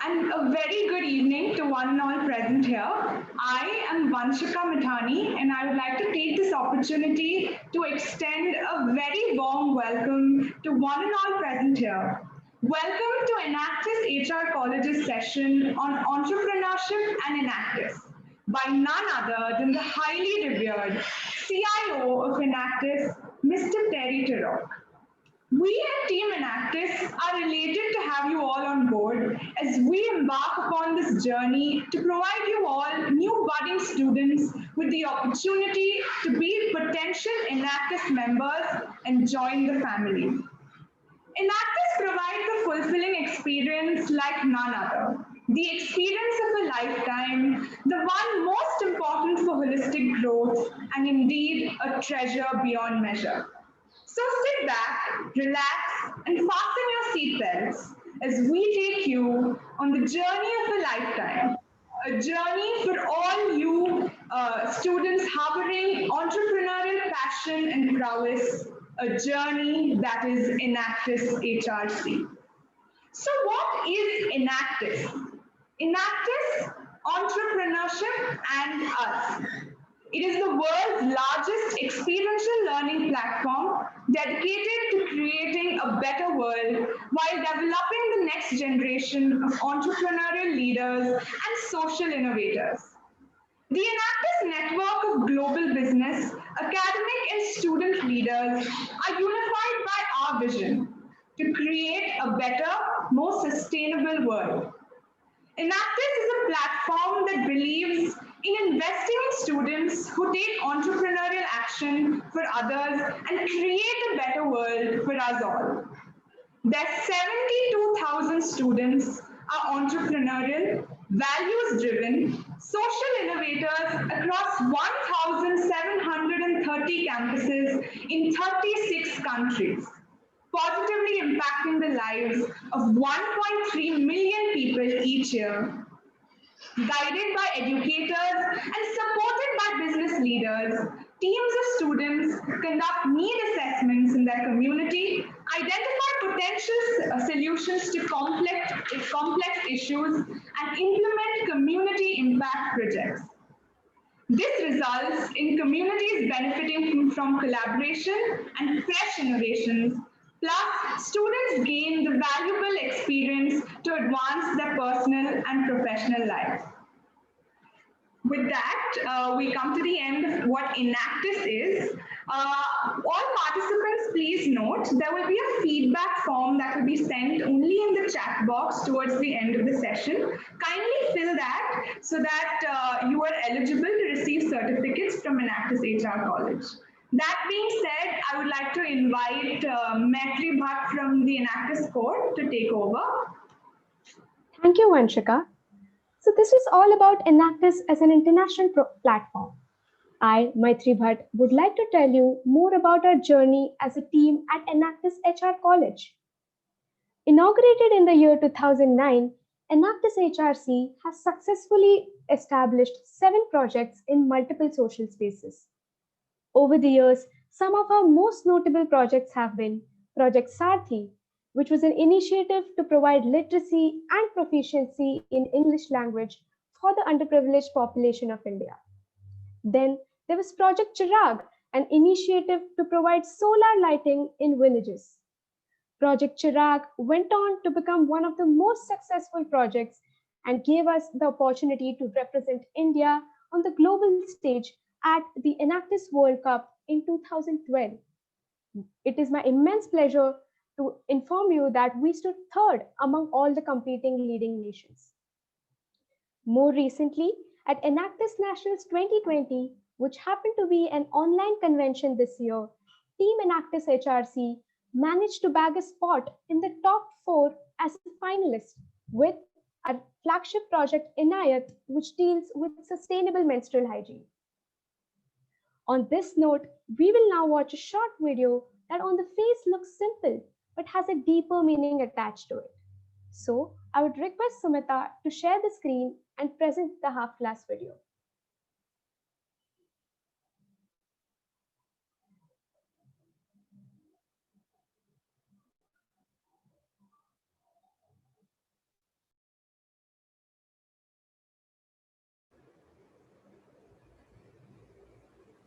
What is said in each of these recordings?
and a very good evening to one and all present here. I am Vanshika Mithani, and I would like to take this opportunity to extend a very warm welcome to one and all present here. Welcome to Enactus HR College's session on entrepreneurship and Enactus by none other than the highly revered CIO of Enactus, Mr. Torok. We at Team Enactus are elated to have you all on board as we embark upon this journey to provide you all new budding students with the opportunity to be potential Enactus members and join the family. Enactus provides a fulfilling experience like none other. The experience of a lifetime, the one most important for holistic growth, and indeed a treasure beyond measure. So sit back, relax, and fasten your seatbelts as we take you on the journey of a lifetime. A journey for all you students harboring entrepreneurial passion and prowess, a journey that is Enactus HRC. So what is Enactus? Enactus, Entrepreneurship and Us. It is the world's largest experiential learning platform dedicated to creating a better world while developing the next generation of entrepreneurial leaders and social innovators. The Enactus network of global business, academic and student leaders are unified by our vision to create a better, more sustainable world. Enactus is a platform that believes in investing in students who take entrepreneurial action for others and create a better world for us all. Their 72,000 students are entrepreneurial, values-driven, social innovators across 1,730 campuses in 36 countries, positively impacting the lives of 1.3 million people each year. Guided by educators and supported by business leaders, teams of students conduct need assessments in their community, identify potential solutions to complex issues, and implement community impact projects. This results in communities benefiting from collaboration and fresh innovations. Plus, students gain the valuable experience to advance their personal and professional lives. With that, we come to the end of what Enactus is. All participants, please note, there will be a feedback form that will be sent only in the chat box towards the end of the session. Kindly fill that so that you are eligible to receive certificates from Enactus HR College. That being said, I would like to invite Maitri Bhatt from the Enactus Court to take over. Thank you, Vanshika. So this is all about Enactus as an international platform. I, Maitri Bhatt, would like to tell you more about our journey as a team at Enactus HR College. Inaugurated in the year 2009, Enactus HRC has successfully established 7 projects in multiple social spaces. Over the years, some of our most notable projects have been Project Sarthi, which was an initiative to provide literacy and proficiency in English language for the underprivileged population of India. Then there was Project Chirag, an initiative to provide solar lighting in villages. Project Chirag went on to become one of the most successful projects and gave us the opportunity to represent India on the global stage at the Enactus World Cup in 2012. It is my immense pleasure to inform you that we stood third among all the competing leading nations. More recently, at Enactus Nationals 2020, which happened to be an online convention this year, Team Enactus HRC managed to bag a spot in the top 4 as a finalist with our flagship project Inayat, which deals with sustainable menstrual hygiene. On this note, we will now watch a short video that on the face looks simple, but has a deeper meaning attached to it. So I would request Sumita to share the screen and present the half-class video.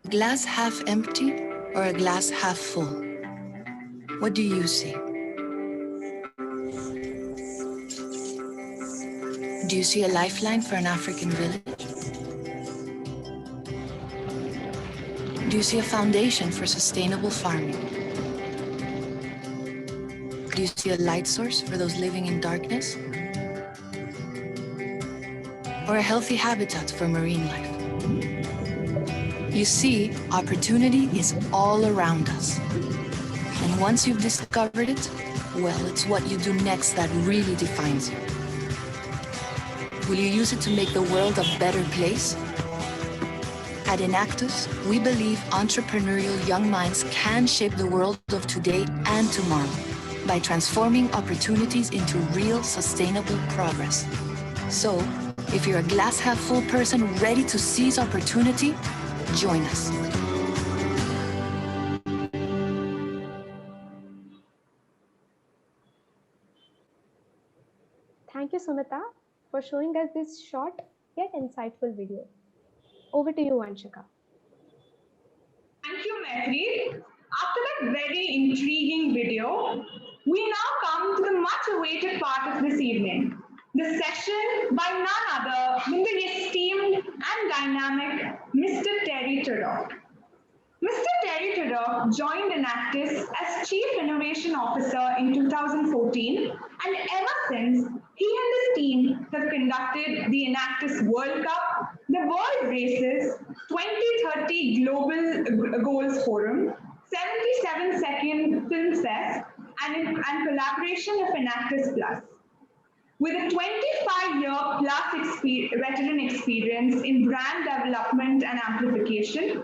glass half empty or a glass half full? What do you see? Do you see a lifeline for an African village? Do you see a foundation for sustainable farming? Do you see a light source for those living in darkness? Or a healthy habitat for marine life? You see, opportunity is all around us. And once you've discovered it, well, it's what you do next that really defines you. Will you use it to make the world a better place? At Enactus, we believe entrepreneurial young minds can shape the world of today and tomorrow by transforming opportunities into real, sustainable progress. So, if you're a glass half full person ready to seize opportunity, join us. Thank you, Sumita, for showing us this short yet insightful video. Over to you, Vanshika. Thank you, Mehri. After that very intriguing video, we now come to the much awaited part of this evening, the session by none other than the esteemed and dynamic Mr. Terry Torok. Mr. Terry Torok joined Enactus as Chief Innovation Officer in 2014, and ever since, he and his team have conducted the Enactus World Cup, the World Races, 2030 Global Goals Forum, 77 Second Film Fest, and collaboration of Enactus Plus. With a 25-year plus veteran experience in brand development and amplification,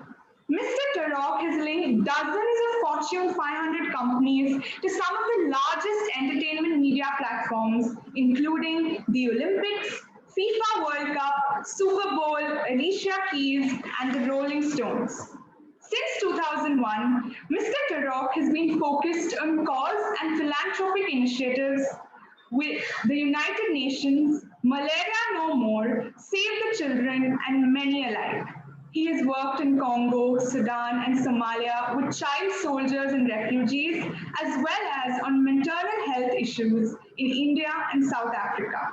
Mr. Torok has linked dozens of Fortune 500 companies to some of the largest entertainment media platforms, including the Olympics, FIFA World Cup, Super Bowl, Alicia Keys, and the Rolling Stones. Since 2001, Mr. Torok has been focused on cause and philanthropic initiatives with the United Nations, Malaria No More, Save the Children, and many alike. He has worked in Congo, Sudan, and Somalia with child soldiers and refugees, as well as on maternal health issues in India and South Africa.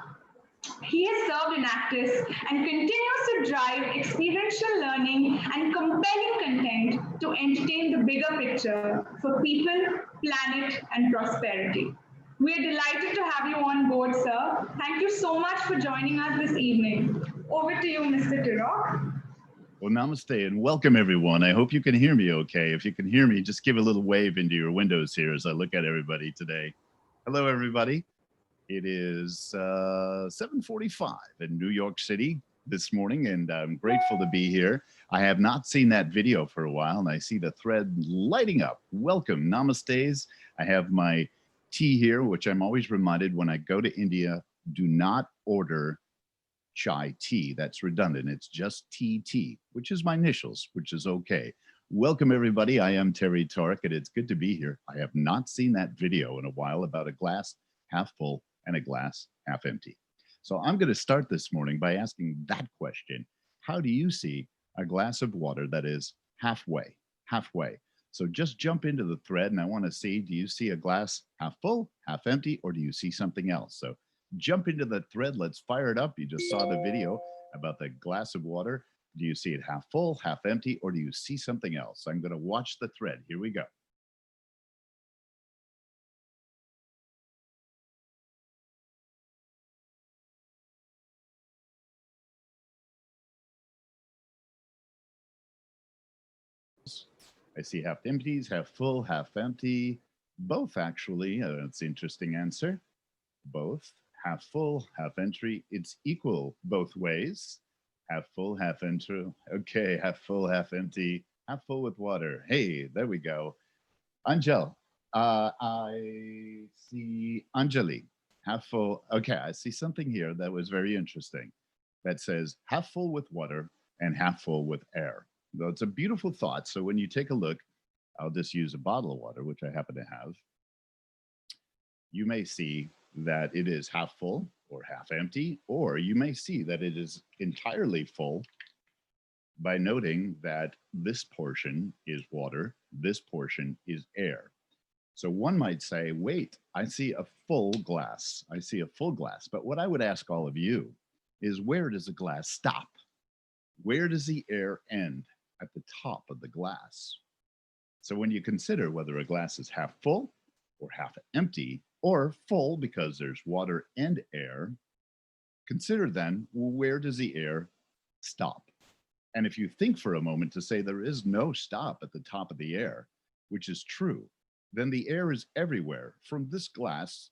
He has served Enactus and continues to drive experiential learning and compelling content to entertain the bigger picture for people, planet, and prosperity. We are delighted to have you on board, sir. Thank you so much for joining us this evening. Over to you, Mr. Torok. Well, namaste and welcome everyone. I hope you can hear me okay. If you can hear me, just give a little wave into your windows here as I look at everybody today. Hello, everybody. It is 7:45 in New York City this morning, and I'm grateful to be here. I have not seen that video for a while, and I see the thread lighting up. Welcome, namastes. I have my tea here, which I'm always reminded when I go to India, do not order chai tea. That's redundant. It's just TT, which is my initials, which is okay. Welcome, everybody. I am Terry Torok, and it's good to be here. I have not seen that video in a while about a glass half full and a glass half empty. So I'm going to start this morning by asking that question. How do you see a glass of water that is halfway? So just jump into the thread, and I want to see, do you see a glass half full, half empty, or do you see something else? So jump into the thread. Let's fire it up. You just saw the video about the glass of water. Do you see it half full, half empty, or do you see something else? I'm going to watch the thread. Here we go. I see half empties, half full, half empty. Both, actually. That's an interesting answer. Both. Half full, half empty. It's equal both ways. Half full, half empty. Okay, half full, half empty. Half full with water. Hey, there we go. Angel, I see Anjali. Half full. Okay, I see something here that was very interesting. That says half full with water and half full with air. Though it's a beautiful thought. So when you take a look, I'll just use a bottle of water, which I happen to have. You may see that it is half full or half empty, or you may see that it is entirely full, by noting that this portion is water, this portion is air. So one might say, wait, I see a full glass. I see a full glass. But what I would ask all of you is, where does the glass stop? Where does the air end? At the top of the glass. So when you consider whether a glass is half full or half empty, or full because there's water and air, consider then, well, where does the air stop? And if you think for a moment to say there is no stop at the top of the air, which is true, then the air is everywhere. From this glass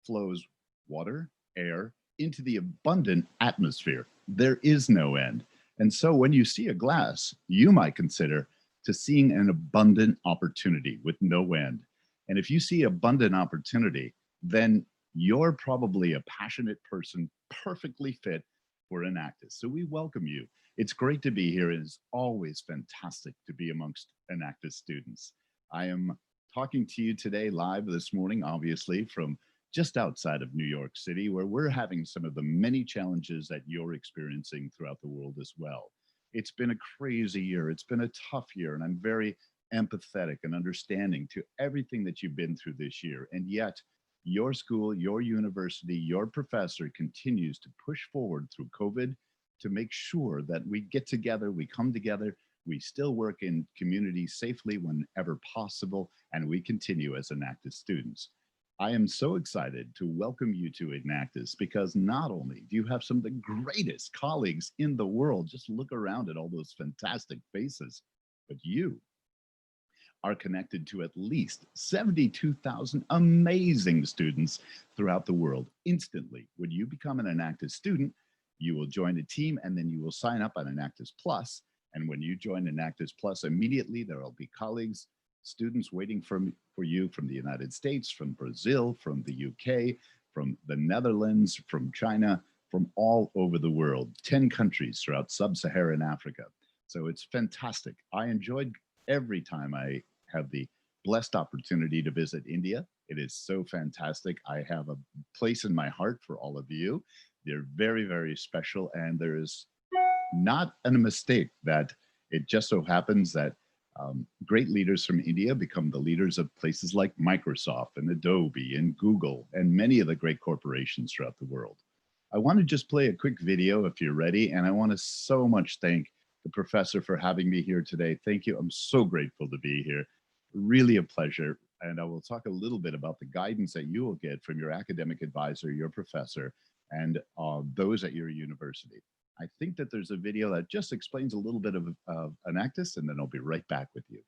flows water, air, into the abundant atmosphere. There is no end. And so when you see a glass, you might consider to seeing an abundant opportunity with no end. And if you see abundant opportunity, then you're probably a passionate person, perfectly fit for Enactus. So we welcome you. It's great to be here. It is always fantastic to be amongst Enactus students. I am talking to you today live this morning, obviously, from just outside of New York City, where we're having some of the many challenges that you're experiencing throughout the world as well. It's been a crazy year. It's been a tough year, and I'm very empathetic and understanding to everything that you've been through this year. And yet, your school, your university, your professor continues to push forward through COVID to make sure that we get together, we come together, we still work in community safely whenever possible, and we continue as Enactus students. I am so excited to welcome you to Enactus because not only do you have some of the greatest colleagues in the world, just look around at all those fantastic faces, but you are connected to at least 72,000 amazing students throughout the world instantly. When you become an Enactus student, you will join a team and then you will sign up on Enactus Plus. And when you join Enactus Plus, immediately there will be colleagues, students waiting for you from the United States, from Brazil, from the UK, from the Netherlands, from China, from all over the world, 10 countries throughout sub-Saharan Africa. So it's fantastic. I enjoyed every time I have the blessed opportunity to visit India. It is so fantastic. I have a place in my heart for all of you. They're very, very special. And there is not a mistake that it just so happens that great leaders from India become the leaders of places like Microsoft and Adobe and Google and many of the great corporations throughout the world. I want to just play a quick video if you're ready. And I want to so much thank the professor for having me here today. Thank you. I'm so grateful to be here. Really a pleasure. And I will talk a little bit about the guidance that you will get from your academic advisor, your professor, and those at your university. I think that there's a video that just explains a little bit of Enactus, and then I'll be right back with you.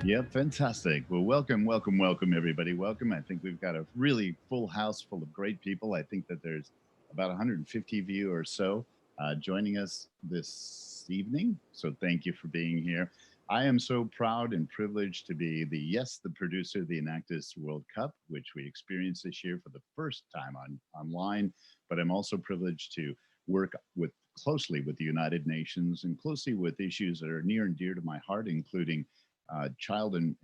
Yeah, fantastic. Well, welcome, welcome, welcome, everybody. Welcome. I think we've got a really full house full of great people. I think that there's about 150 of you or so joining us this evening. So thank you for being here. I am so proud and privileged to be the producer of the Enactus World Cup, which we experienced this year for the first time online. But I'm also privileged to work closely with the United Nations and closely with issues that are near and dear to my heart, including child and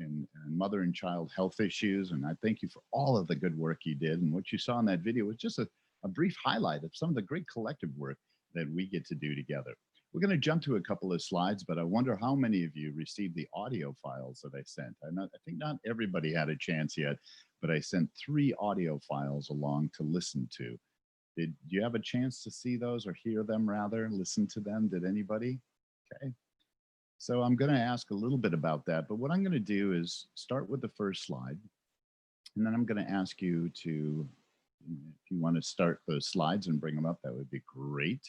mother and child health issues. And I thank you for all of the good work you did. And what you saw in that video was just a brief highlight of some of the great collective work that we get to do together. We're going to jump to a couple of slides, but I wonder how many of you received the audio files that I sent. I think not everybody had a chance yet, but I sent 3 audio files along to listen to. Did you have a chance to see those or hear them rather, listen to them? Did anybody? Okay. So I'm going to ask a little bit about that, but what I'm going to do is start with the first slide, and then I'm going to ask you to, if you want to start those slides and bring them up, that would be great.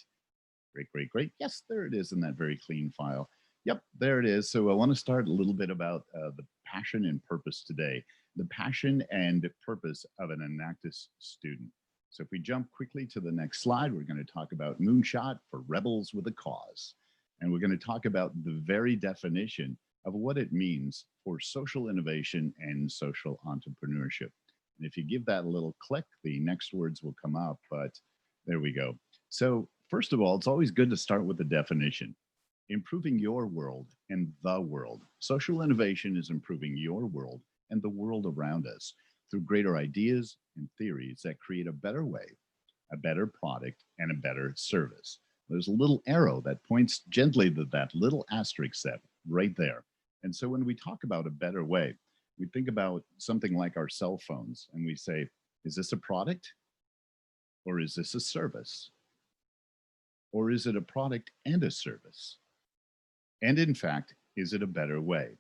Great. Yes, there it is in that very clean file. Yep, there it is. So I want to start a little bit about the passion and purpose today. The passion and purpose of an Enactus student. So if we jump quickly to the next slide, we're going to talk about Moonshot for Rebels with a Cause. And we're going to talk about the very definition of what it means for social innovation and social entrepreneurship. And if you give that a little click, the next words will come up, but there we go. So first of all, it's always good to start with the definition. Improving your world and the world. Social innovation is improving your world and the world around us through greater ideas and theories that create a better way, a better product, and a better service. There's a little arrow that points gently to that little asterisk set right there. And so when we talk about a better way, we think about something like our cell phones and we say, is this a product or is this a service? Or is it a product and a service? And in fact, is it a better way?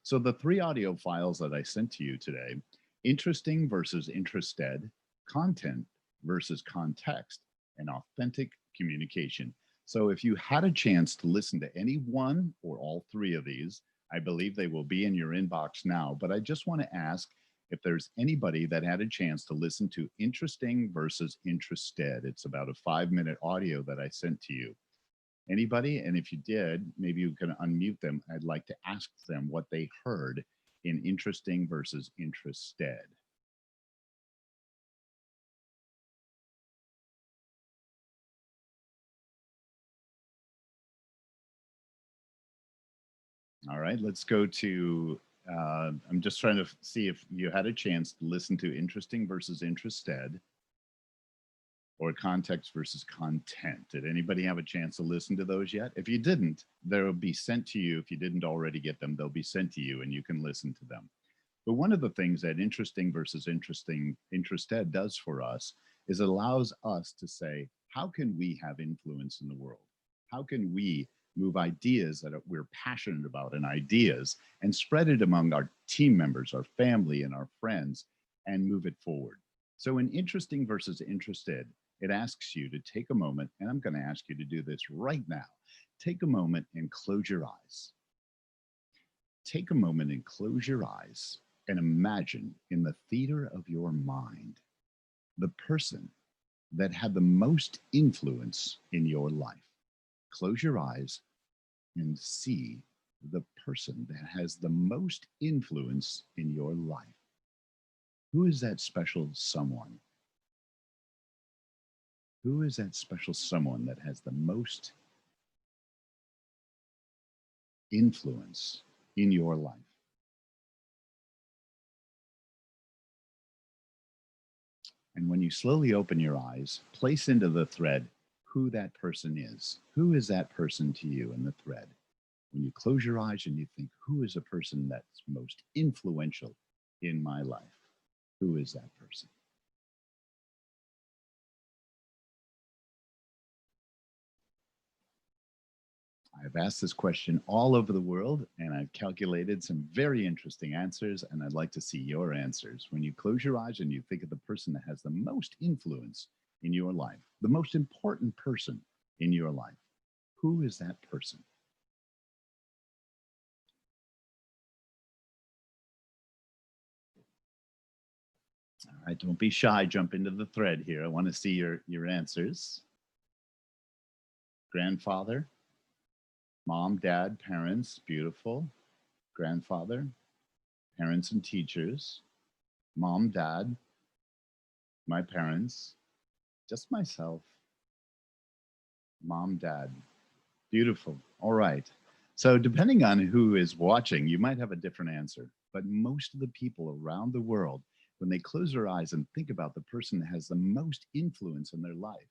So the 3 audio files that I sent to you today, interesting versus interested, content versus context, and authentic communication. So if you had a chance to listen to any one or all 3 of these, I believe they will be in your inbox now, but I just want to ask if there's anybody that had a chance to listen to interesting versus interested. It's about a 5-minute audio that I sent to you. Anybody? And if you did, maybe you can unmute them. I'd like to ask them what they heard in interesting versus interested. All right, let's go to, I'm just trying to see if you had a chance to listen to interesting versus interested or context versus content. Did anybody have a chance to listen to those yet? If you didn't, they'll be sent to you. If you didn't already get them, they'll be sent to you and you can listen to them. But one of the things that interesting versus interested does for us is it allows us to say, how can we have influence in the world? How can we move ideas that we're passionate about and ideas and spread it among our team members, our family, and our friends and move it forward? So in interesting versus interested, it asks you to take a moment, and I'm going to ask you to do this right now. Take a moment and close your eyes. Take a moment and close your eyes and imagine in the theater of your mind the person that had the most influence in your life. Close your eyes and see the person that has the most influence in your life. Who is that special someone? Who is that special someone that has the most influence in your life? And when you slowly open your eyes, place into the thread who that person is. Who is that person to you in the thread? When you close your eyes and you think, who is a person that's most influential in my life? Who is that person? I've asked this question all over the world and I've calculated some very interesting answers, and I'd like to see your answers. When you close your eyes and you think of the person that has the most influence in your life, the most important person in your life, who is that person? All right, don't be shy, jump into the thread here. I want to see your answers. Grandfather? Mom, dad, parents, beautiful. Grandfather, parents and teachers. Mom, dad, my parents, just myself. Mom, dad, beautiful. All right. So depending on who is watching, you might have a different answer. But most of the people around the world, when they close their eyes and think about the person that has the most influence in their life,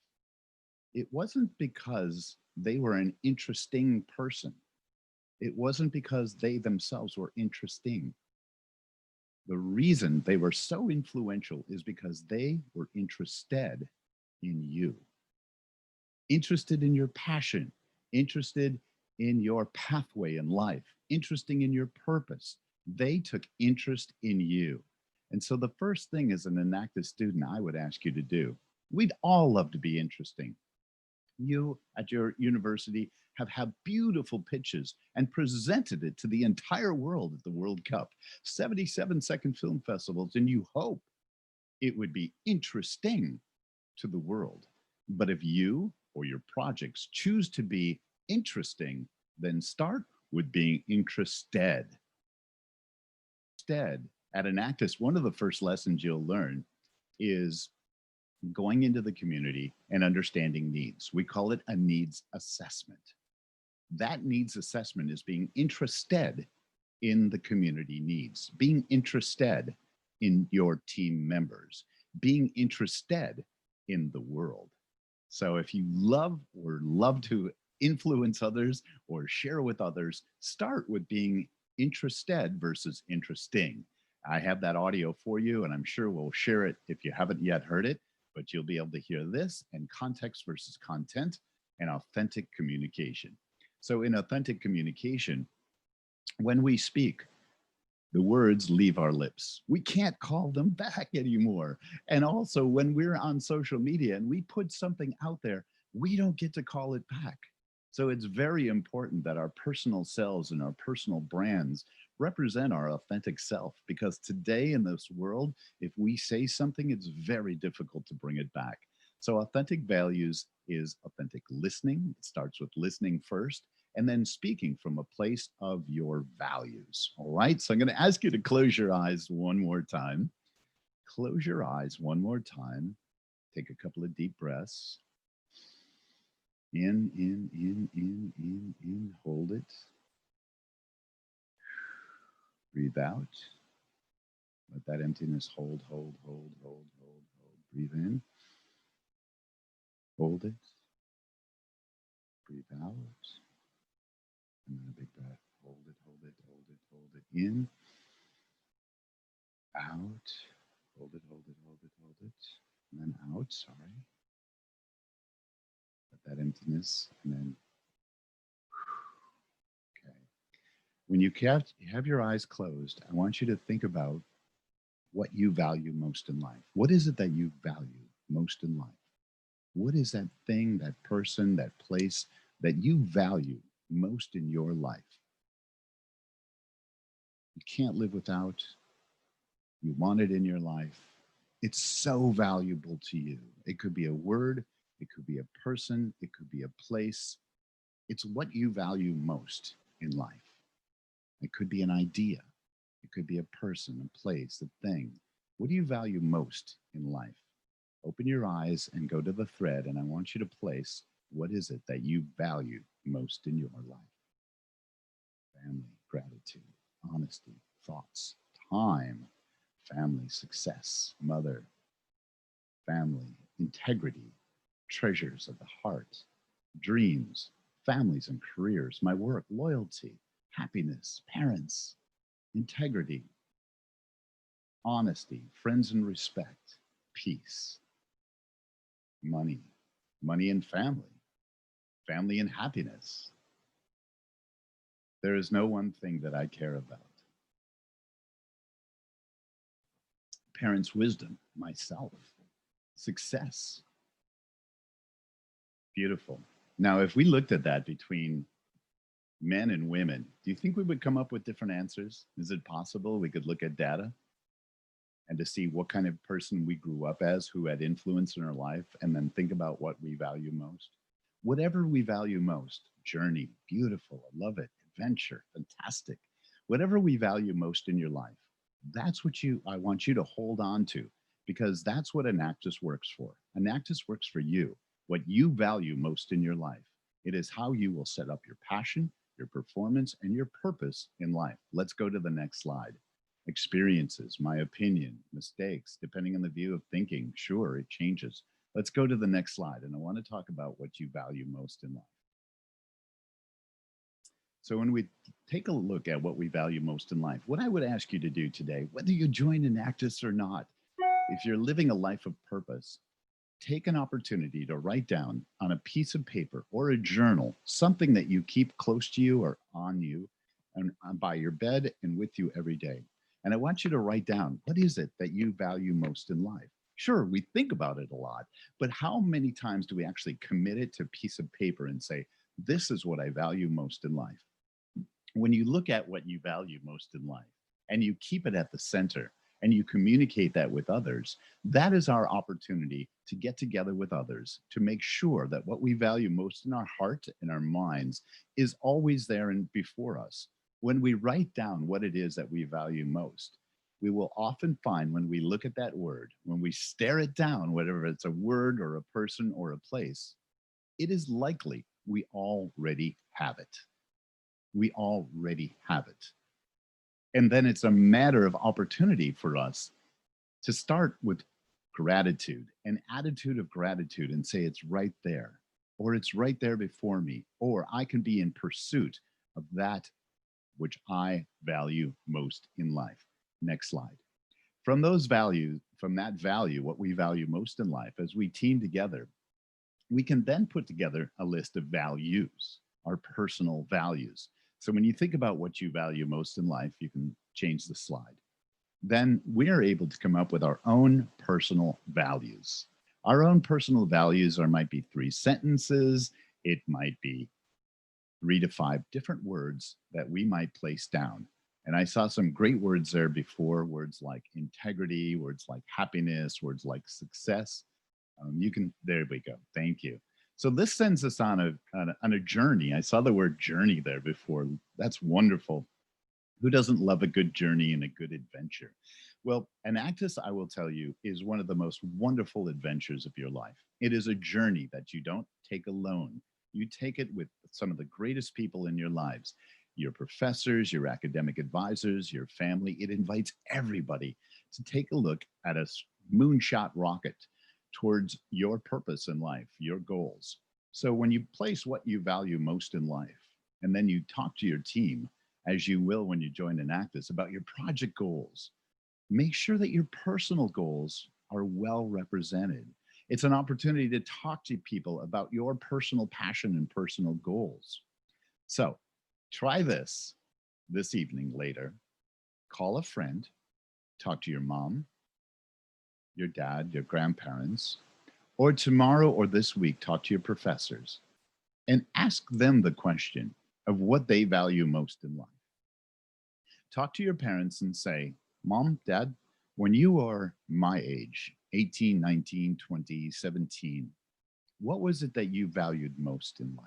it wasn't because they were an interesting person. It wasn't because they themselves were interesting. The reason they were so influential is because they were interested in you, interested in your passion, interested in your pathway in life, interested in your purpose. They took interest in you. And so the first thing as an Enactus student I would ask you to do, we'd all love to be interesting. You at your university have had beautiful pitches and presented it to the entire world at the World Cup, 77 second film festivals, and you hope it would be interesting to the world. But if you or your projects choose to be interesting, then start with being interested. Instead, at Enactus, one of the first lessons you'll learn is going into the community and understanding needs. We call it a needs assessment. That needs assessment is being interested in the community needs, being interested in your team members, being interested in the world. So if you love to influence others or share with others, start with being interested versus interesting. I have that audio for you, and I'm sure we'll share it if you haven't yet heard it, but you'll be able to hear this and context versus content and authentic communication. So in authentic communication, when we speak, the words leave our lips. We can't call them back anymore. And also when we're on social media and we put something out there, we don't get to call it back. So it's very important that our personal selves and our personal brands represent our authentic self, because today in this world, if we say something, it's very difficult to bring it back. So authentic values is authentic listening. It starts with listening first, and then speaking from a place of your values. All right, so I'm going to ask you to close your eyes one more time. Close your eyes one more time. Take a couple of deep breaths. In, hold it. Breathe out. Let that emptiness hold. Breathe in. Hold it. Breathe out. And then a big breath. Hold it. In. Out. Hold it. And then out, sorry. Let that emptiness, and then, okay. When you have your eyes closed, I want you to think about what you value most in life. What is it that you value most in life? What is that thing, that person, that place that you value most in your life? You can't live without. You want it in your life. It's so valuable to you. It could be a word, it could be a person, it could be a place. It's what you value most in life. It could be an idea. It could be a person, a place, a thing. What do you value most in life? Open your eyes and go to the thread, and I want you to place, what is it that you value most in your life? Family, gratitude, honesty, thoughts, time, family, success, mother, family, integrity, treasures of the heart, dreams, families and careers, my work, loyalty, happiness, parents, integrity, honesty, friends and respect, peace, money, money and family, family and happiness. There is no one thing that I care about. Parents' wisdom, myself, success. Beautiful. Now, if we looked at that between men and women, do you think we would come up with different answers? Is it possible we could look at data and to see what kind of person we grew up as, who had influence in our life, and then think about what we value most? Whatever we value most, journey, beautiful, I love it, adventure, fantastic. Whatever we value most in your life, that's what I want you to hold on to, because that's what Enactus works for. Enactus works for you, what you value most in your life. It is how you will set up your passion, your performance, and your purpose in life. Let's go to the next slide. Experiences, my opinion, mistakes, depending on the view of thinking. Sure, it changes. Let's go to the next slide. And I want to talk about what you value most in life. So when we take a look at what we value most in life, what I would ask you to do today, whether you join Enactus or not, if you're living a life of purpose, take an opportunity to write down on a piece of paper or a journal something that you keep close to you or on you and by your bed and with you every day. And I want you to write down, what is it that you value most in life? Sure, we think about it a lot, but how many times do we actually commit it to a piece of paper and say, this is what I value most in life? When you look at what you value most in life and you keep it at the center and you communicate that with others, that is our opportunity to get together with others to make sure that what we value most in our heart and our minds is always there and before us. When we write down what it is that we value most, we will often find when we look at that word, when we stare it down, whether it's a word or a person or a place, it is likely we already have it. We already have it. And then it's a matter of opportunity for us to start with gratitude, an attitude of gratitude, and say it's right there, or it's right there before me, or I can be in pursuit of that which I value most in life. Next slide. From those values, from that value, what we value most in life, as we team together, we can then put together a list of values, our personal values. So when you think about what you value most in life, you can change the slide. Then we are able to come up with our own personal values. Our own personal values might be 3 sentences. It might be 3 to 5 different words that we might place down. And I saw some great words there before, words like integrity, words like happiness, words like success. There we go. Thank you. So this sends us on a journey. I saw the word journey there before. That's wonderful. Who doesn't love a good journey and a good adventure? Well, Enactus, I will tell you, is one of the most wonderful adventures of your life. It is a journey that you don't take alone. You take it with some of the greatest people in your lives, your professors, your academic advisors, your family. It invites everybody to take a look at a moonshot rocket towards your purpose in life, your goals. So when you place what you value most in life, and then you talk to your team, as you will when you join Enactus, about your project goals, make sure that your personal goals are well represented. It's an opportunity to talk to people about your personal passion and personal goals. So try this evening later. Call a friend, talk to your mom, your dad, your grandparents, or tomorrow or this week, talk to your professors and ask them the question of what they value most in life. Talk to your parents and say, Mom, Dad, when you are my age, 18, 19, 20, 17, what was it that you valued most in life?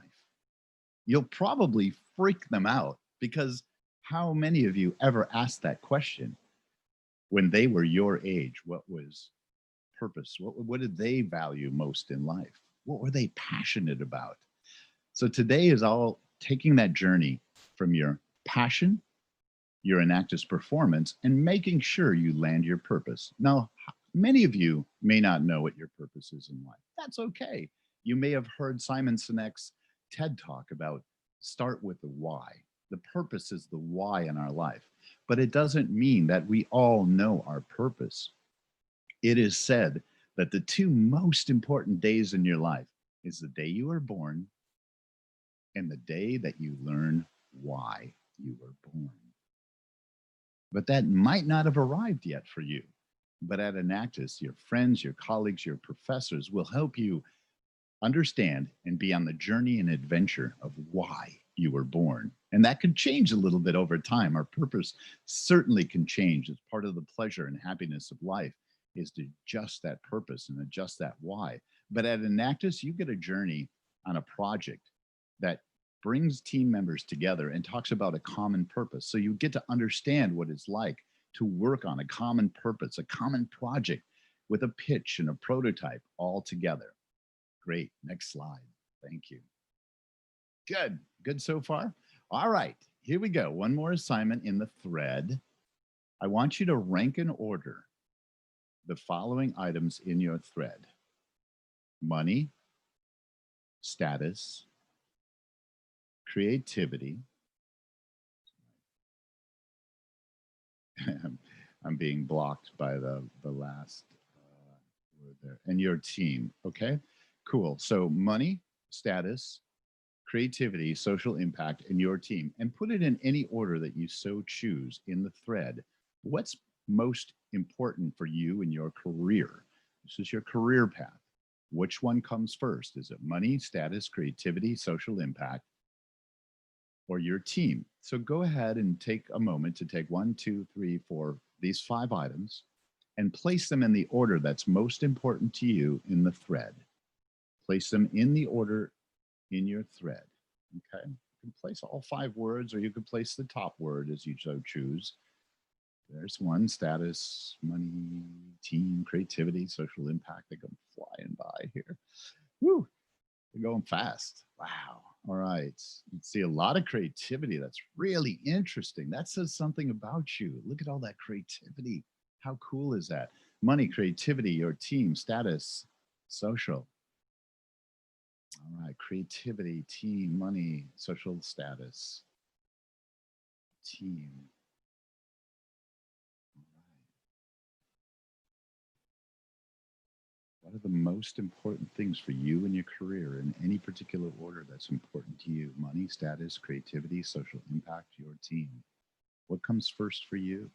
You'll probably freak them out, because how many of you ever asked that question when they were your age? What was purpose? What did they value most in life? What were they passionate about? So today is all taking that journey from your passion, your Enactus performance, and making sure you land your purpose. Now, many of you may not know what your purpose is in life. That's okay. You may have heard Simon Sinek's TED Talk about start with the why. The purpose is the why in our life, but it doesn't mean that we all know our purpose. It is said that the 2 most important days in your life is the day you were born and the day that you learn why you were born. But that might not have arrived yet for you. But at Enactus, your friends, your colleagues, your professors will help you understand and be on the journey and adventure of why you were born. And that can change a little bit over time. Our purpose certainly can change. As part of the pleasure and happiness of life is to adjust that purpose and adjust that why. But at Enactus, you get a journey on a project that brings team members together and talks about a common purpose. So you get to understand what it's like to work on a common purpose, a common project with a pitch and a prototype all together. Great. Next slide. Thank you. Good so far. All right, here we go. One more assignment in the thread. I want you to rank and order the following items in your thread: money, status, creativity. I'm being blocked by the last word there. And your team. Okay, cool. So money, status, creativity, social impact, and your team. And put it in any order that you so choose in the thread. What's most important for you in your career? This is your career path. Which one comes first? Is it money, status, creativity, social impact, or your team? So go ahead and take a moment to take 1, 2, 3, 4, these 5 items and place them in the order that's most important to you in the thread. Place them in the order in your thread. Okay, you can place all 5 words, or you could place the top word as you so choose. There's one: status, money, team, creativity, social impact. They come flying by here. Woo, they're going fast. Wow. All right. You see a lot of creativity. That's really interesting. That says something about you. Look at all that creativity. How cool is that? Money, creativity, your team, status, social. All right. Creativity, team, money, social status, team. What are the most important things for you in your career in any particular order that's important to you? Money, status, creativity, social impact, your team. What comes first for you?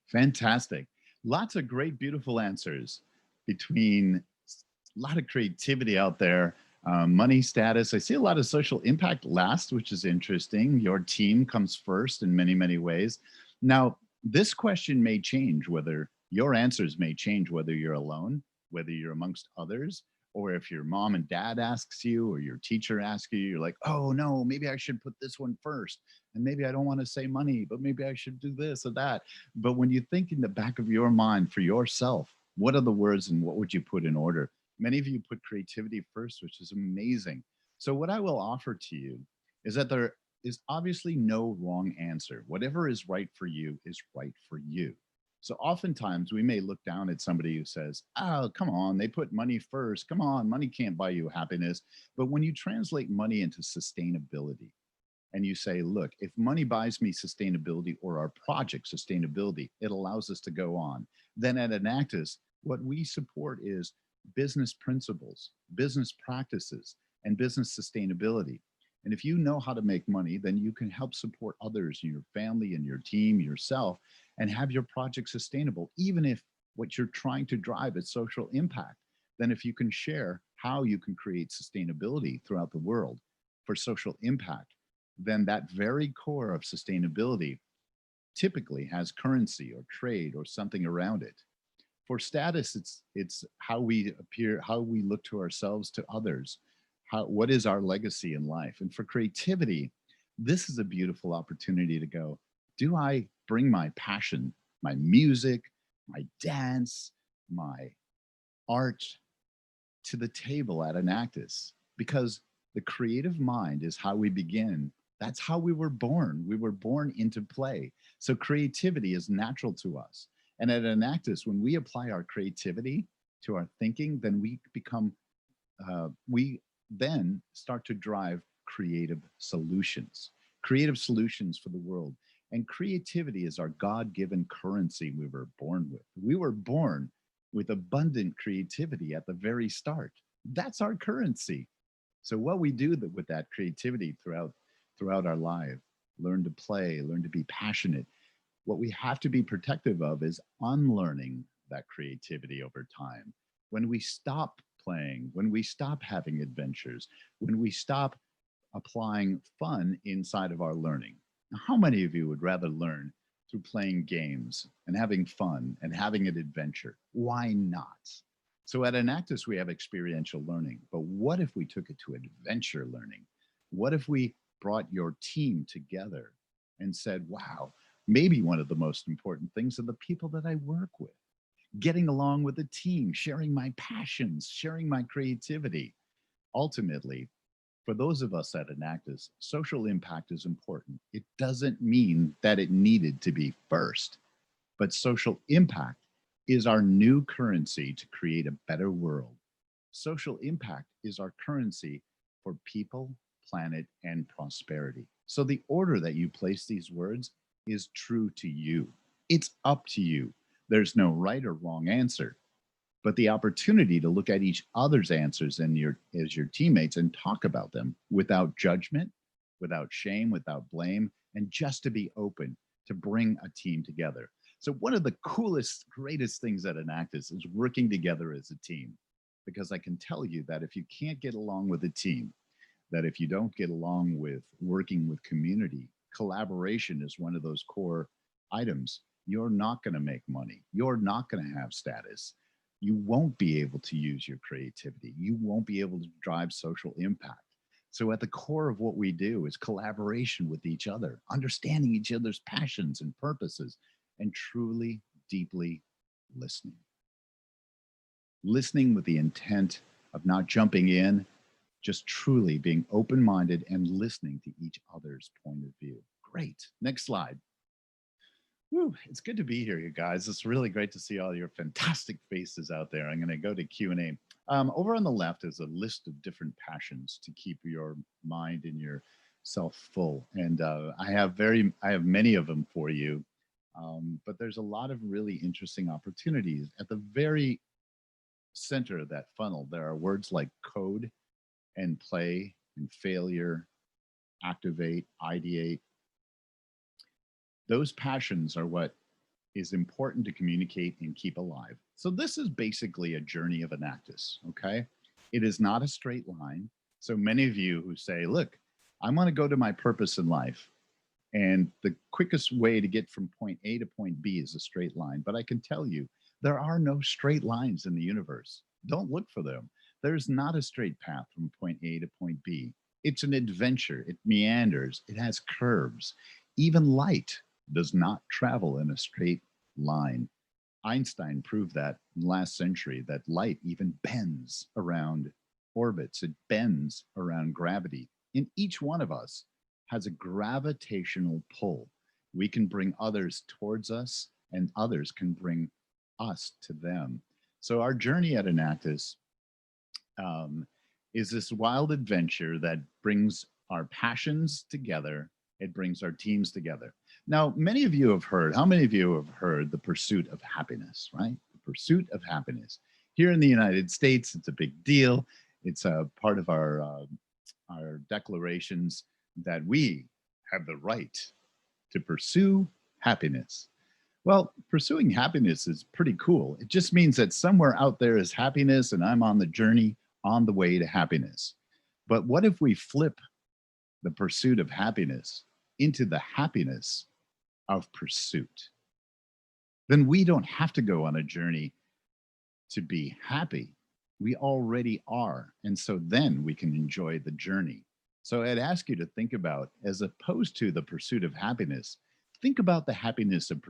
Fantastic. Lots of great, beautiful answers between a lot of creativity out there. Money, status. I see a lot of social impact last, which is interesting. Your team comes first in many, many ways. Now, this question may change, whether your answers may change, whether you're alone, whether you're amongst others, or if your mom and dad asks you, or your teacher asks you, you're like, oh no, maybe I should put this one first. And maybe I don't want to say money, but maybe I should do this or that. But when you think in the back of your mind for yourself, what are the words and what would you put in order? Many of you put creativity first, which is amazing. So what I will offer to you is that there is obviously no wrong answer. Whatever is right for you is right for you. So oftentimes we may look down at somebody who says, oh, come on, they put money first. Come on, money can't buy you happiness. But when you translate money into sustainability, and you say, look, if money buys me sustainability, or our project sustainability, it allows us to go on. Then at Enactus, what we support is business principles, business practices, and business sustainability. And if you know how to make money, then you can help support others, your family and your team, yourself, and have your project sustainable, even if what you're trying to drive is social impact. Then if you can share how you can create sustainability throughout the world for social impact, then that very core of sustainability typically has currency or trade or something around it. For status, it's how we appear, how we look to ourselves, to others, what is our legacy in life. And for creativity, this is a beautiful opportunity to go, do I bring my passion, my music, my dance, my art to the table at Enactus? Because the creative mind is how we begin. That's how we were born. We were born into play. So creativity is natural to us. And at Enactus, when we apply our creativity to our thinking, then we become, we then start to drive creative solutions for the world. And creativity is our God-given currency we were born with. We were born with abundant creativity at the very start. That's our currency. So what we do with that creativity throughout our life, learn to play, learn to be passionate. What we have to be protective of is unlearning that creativity over time. When we stop playing, when we stop having adventures, when we stop applying fun inside of our learning. Now, how many of you would rather learn through playing games and having fun and having an adventure? Why not? So at Enactus, we have experiential learning, but what if we took it to adventure learning? What if we brought your team together and said, wow, maybe one of the most important things are the people that I work with, getting along with the team, sharing my passions, sharing my creativity. Ultimately, for those of us at Enactus, social impact is important. It doesn't mean that it needed to be first, but social impact is our new currency to create a better world. Social impact is our currency for people, planet, and prosperity. So the order that you place these words is true to you. It's up to you. There's no right or wrong answer, but the opportunity to look at each other's answers and as your teammates and talk about them without judgment, without shame, without blame, and just to be open to bring a team together. So one of the coolest, greatest things at Enactus is working together as a team, because I can tell you that if you can't get along with a team, that if you don't get along with working with community, collaboration is one of those core items. You're not going to make money. You're not going to have status. You won't be able to use your creativity. You won't be able to drive social impact. So at the core of what we do is collaboration with each other, understanding each other's passions and purposes, and truly, deeply listening. Listening with the intent of not jumping in, just truly being open-minded and listening to each other's point of view. Great. Next slide. Woo, it's good to be here, you guys. It's really great to see all your fantastic faces out there. I'm going to go to Q&A. Over on the left is a list of different passions to keep your mind and yourself full. And I have many of them for you. But there's a lot of really interesting opportunities. At the very center of that funnel, there are words like code and play and failure, activate, ideate. Those passions are what is important to communicate and keep alive. So this is basically a journey of Enactus, okay? It is not a straight line. So many of you who say, look, I want to go to my purpose in life, and the quickest way to get from point A to point B is a straight line. But I can tell you, there are no straight lines in the universe. Don't look for them. There's not a straight path from point A to point B. It's an adventure. It meanders. It has curves. Even light does not travel in a straight line. Einstein proved that in the last century, that light even bends around orbits. It bends around gravity. In each one of us has a gravitational pull. We can bring others towards us, and others can bring us to them. So our journey at Enactus is this wild adventure that brings our passions together. It brings our teams together. Now, many of you have heard, how many of you have heard the pursuit of happiness, right? The pursuit of happiness. Here in the United States, it's a big deal. It's a part of our declarations that we have the right to pursue happiness. Well, pursuing happiness is pretty cool. It just means that somewhere out there is happiness, and I'm on the journey on the way to happiness. But what if we flip the pursuit of happiness into the happiness of pursuit? Then we don't have to go on a journey to be happy. We already are. And so then we can enjoy the journey. So I'd ask you to think about, as opposed to the pursuit of happiness, think about the happiness of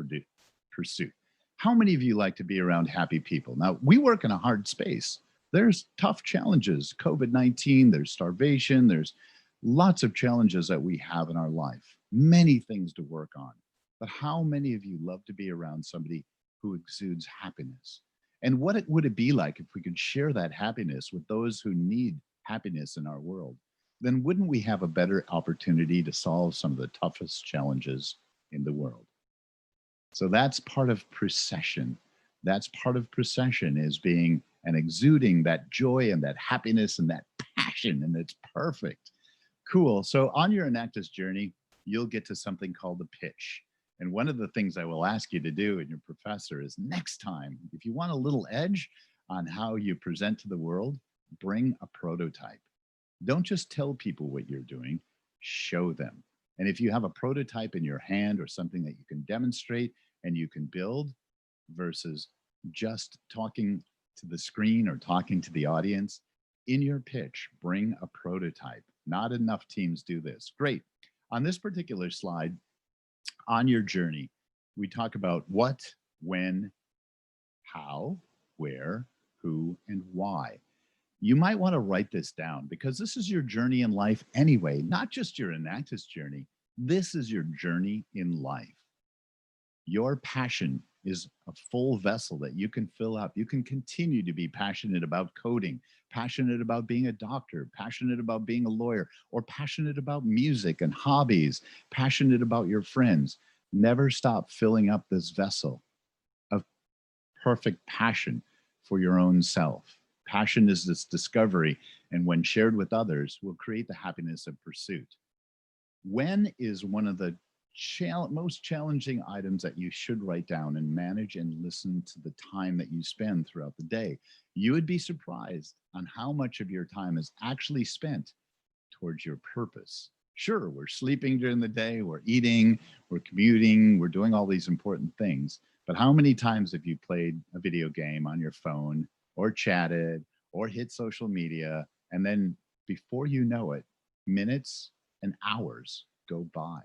pursuit. How many of you like to be around happy people? Now, we work in a hard space. There's tough challenges, COVID-19, there's starvation, there's lots of challenges that we have in our life, many things to work on. But how many of you love to be around somebody who exudes happiness? And what would it be like if we could share that happiness with those who need happiness in our world? Then wouldn't we have a better opportunity to solve some of the toughest challenges in the world? So that's part of procession. That's part of procession, is being and exuding that joy and that happiness and that passion, and it's perfect. Cool. So on your Enactus journey, you'll get to something called the pitch. And one of the things I will ask you to do, and your professor, is next time, if you want a little edge on how you present to the world, bring a prototype. Don't just tell people what you're doing, show them. And if you have a prototype in your hand or something that you can demonstrate and you can build, versus just talking to the screen or talking to the audience, in your pitch, bring a prototype. Not enough teams do this. Great. On this particular slide, on your journey, we talk about what, when, how, where, who, and why. You might want to write this down because this is your journey in life anyway, not just your Enactus journey. This is your journey in life. Your passion is a full vessel that you can fill up. You can continue to be passionate about coding, passionate about being a doctor, passionate about being a lawyer, or passionate about music and hobbies, passionate about your friends. Never stop filling up this vessel of perfect passion for your own self. Passion is this discovery, and when shared with others, will create the happiness of pursuit. When is one of the most challenging items that you should write down and manage and listen to the time that you spend throughout the day. You would be surprised on how much of your time is actually spent towards your purpose. Sure, we're sleeping during the day, we're eating, we're commuting, we're doing all these important things, but how many times have you played a video game on your phone or chatted or hit social media, and then before you know it, minutes and hours go by?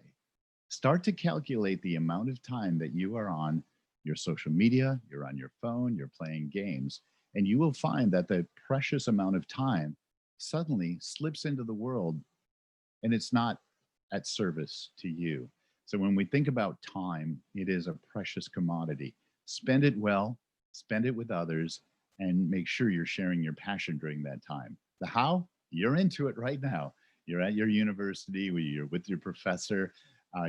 Start to calculate the amount of time that you are on your social media, you're on your phone, you're playing games, and you will find that the precious amount of time suddenly slips into the world and it's not at service to you. So when we think about time, it is a precious commodity. Spend it well, spend it with others, and make sure you're sharing your passion during that time. The how, you're into it right now. You're at your university, you're with your professor.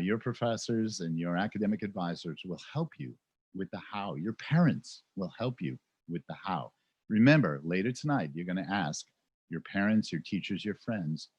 Your professors and your academic advisors will help you with the how. Your parents will help you with the how. Remember, later tonight, you're going to ask your parents, your teachers, your friends,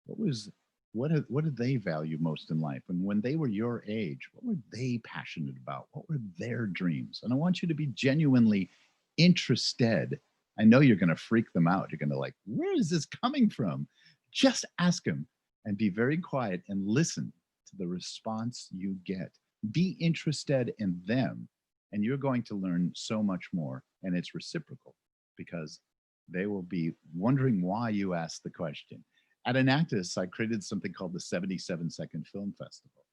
what did they value most in life? And when they were your age, what were they passionate about? What were their dreams? And I want you to be genuinely interested. I know you're going to freak them out. You're going to like, where is this coming from? Just ask them and be very quiet and listen to the response you get. Be interested in them, and you're going to learn so much more, and it's reciprocal because they will be wondering why you asked the question. At Enactus, I created something called the 77-second film festival.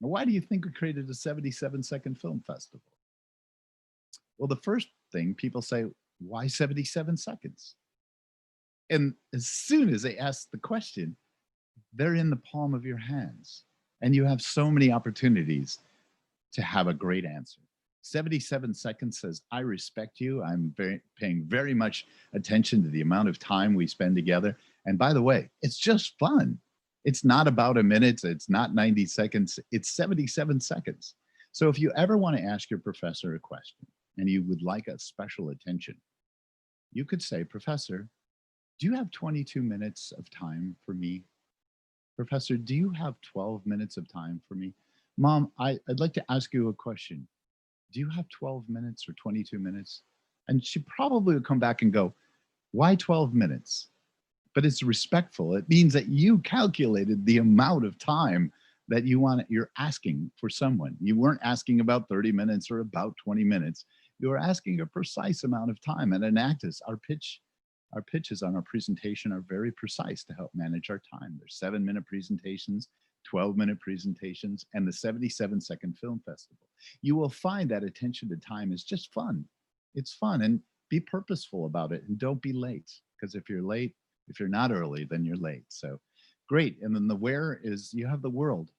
Now, why do you think we created a 77-second film festival? Well, the first thing people say, why 77 seconds? And as soon as they ask the question, they're in the palm of your hands. And you have so many opportunities to have a great answer. 77 seconds says, I respect you. I'm paying very much attention to the amount of time we spend together. And by the way, it's just fun. It's not about a minute. It's not 90 seconds. It's 77 seconds. So if you ever want to ask your professor a question and you would like a special attention, you could say, Professor, do you have 22 minutes of time for me? Professor, do you have 12 minutes of time for me? Mom, I'd like to ask you a question. Do you have 12 minutes or 22 minutes? And she probably would come back and go, why 12 minutes? But it's respectful. It means that you calculated the amount of time that you're asking for someone. You weren't asking about 30 minutes or about 20 minutes. You were asking a precise amount of time. At Enactus, our pitches on our presentation are very precise to help manage our time. There's 7-minute presentations, 12-minute presentations, and the 77-second film festival. You will find that attention to time is just fun. It's fun, and be purposeful about it, and don't be late, because if you're late, if you're not early, then you're late. So great. And then the where is, you have the world.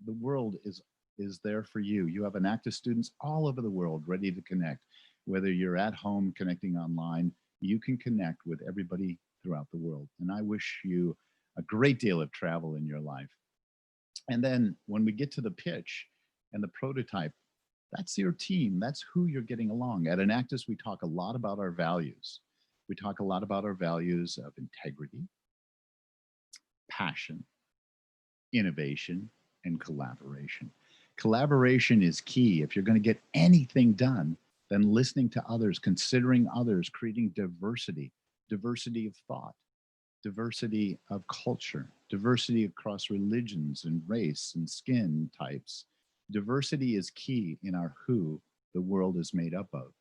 The world is there for you. You have Enactus students all over the world ready to connect. Whether you're at home connecting online, you can connect with everybody throughout the world. And I wish you a great deal of travel in your life. And then when we get to the pitch and the prototype, that's your team. That's who you're getting along. At Enactus, we talk a lot about our values. We talk a lot about our values of integrity, passion, innovation, and collaboration. Collaboration is key. If you're going to get anything done, then listening to others, considering others, creating diversity of thought, diversity of culture, diversity across religions and race and skin types. Diversity is key in our who the world is made up of.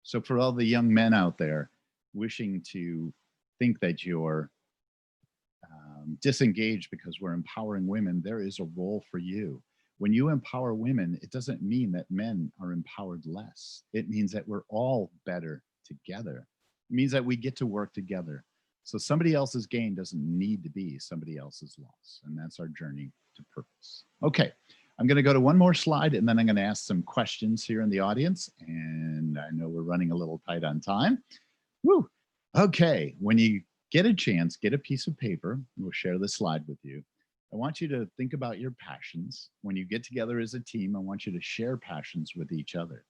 So for all the young men out there wishing to think that you're disengaged because we're empowering women, there is a role for you. When you empower women, it doesn't mean that men are empowered less. It means that we're all better together. It means that we get to work together. So somebody else's gain doesn't need to be somebody else's loss. And that's our journey to purpose. Okay, I'm going to go to one more slide, and then I'm going to ask some questions here in the audience. And I know we're running a little tight on time. Woo. Okay, when you get a chance, get a piece of paper. We'll share this slide with you. I want you to think about your passions. When you get together as a team, I want you to share passions with each other.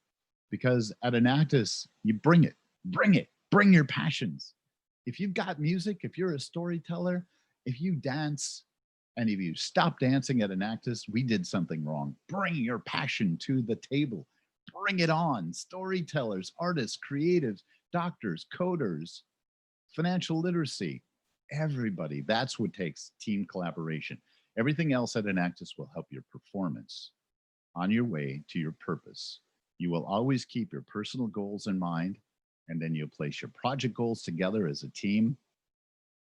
Because at Enactus, you bring it, bring your passions. If you've got music, if you're a storyteller, if you dance, and if you stop dancing at Enactus, we did something wrong. Bring your passion to the table. Bring it on. Storytellers, artists, creatives, doctors, coders, financial literacy, everybody. That's what takes team collaboration. Everything else at Enactus will help your performance on your way to your purpose. You will always keep your personal goals in mind, and then you'll place your project goals together as a team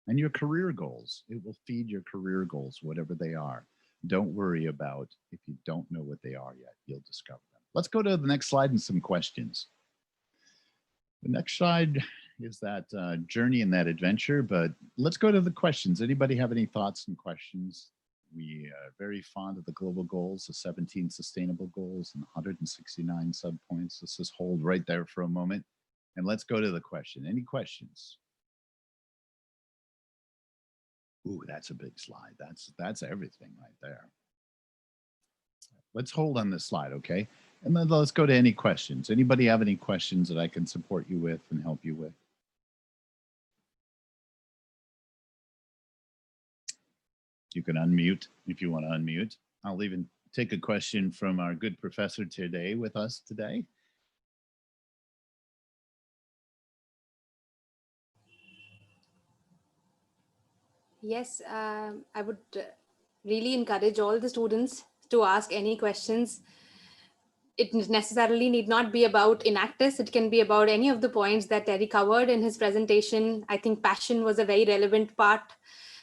and your career goals. It will feed your career goals, whatever they are. Don't worry about if you don't know what they are yet. You'll discover them. Let's go to the next slide and some questions. The next slide is that journey and that adventure, but let's go to the questions. Anybody have any thoughts and questions? We are very fond of the global goals, the 17 sustainable goals and 169 subpoints. Let's just hold right there for a moment and let's go to the question. Any questions? Ooh, that's a big slide. That's everything right there. Let's hold on this slide, okay? And then let's go to any questions. Anybody have any questions that I can support you with and help you with? You can unmute if you want to unmute. I'll even take a question from our good professor today with us today. Yes, I would really encourage all the students to ask any questions. It necessarily need not be about Enactus. It can be about any of the points that Terry covered in his presentation. I think passion was a very relevant part.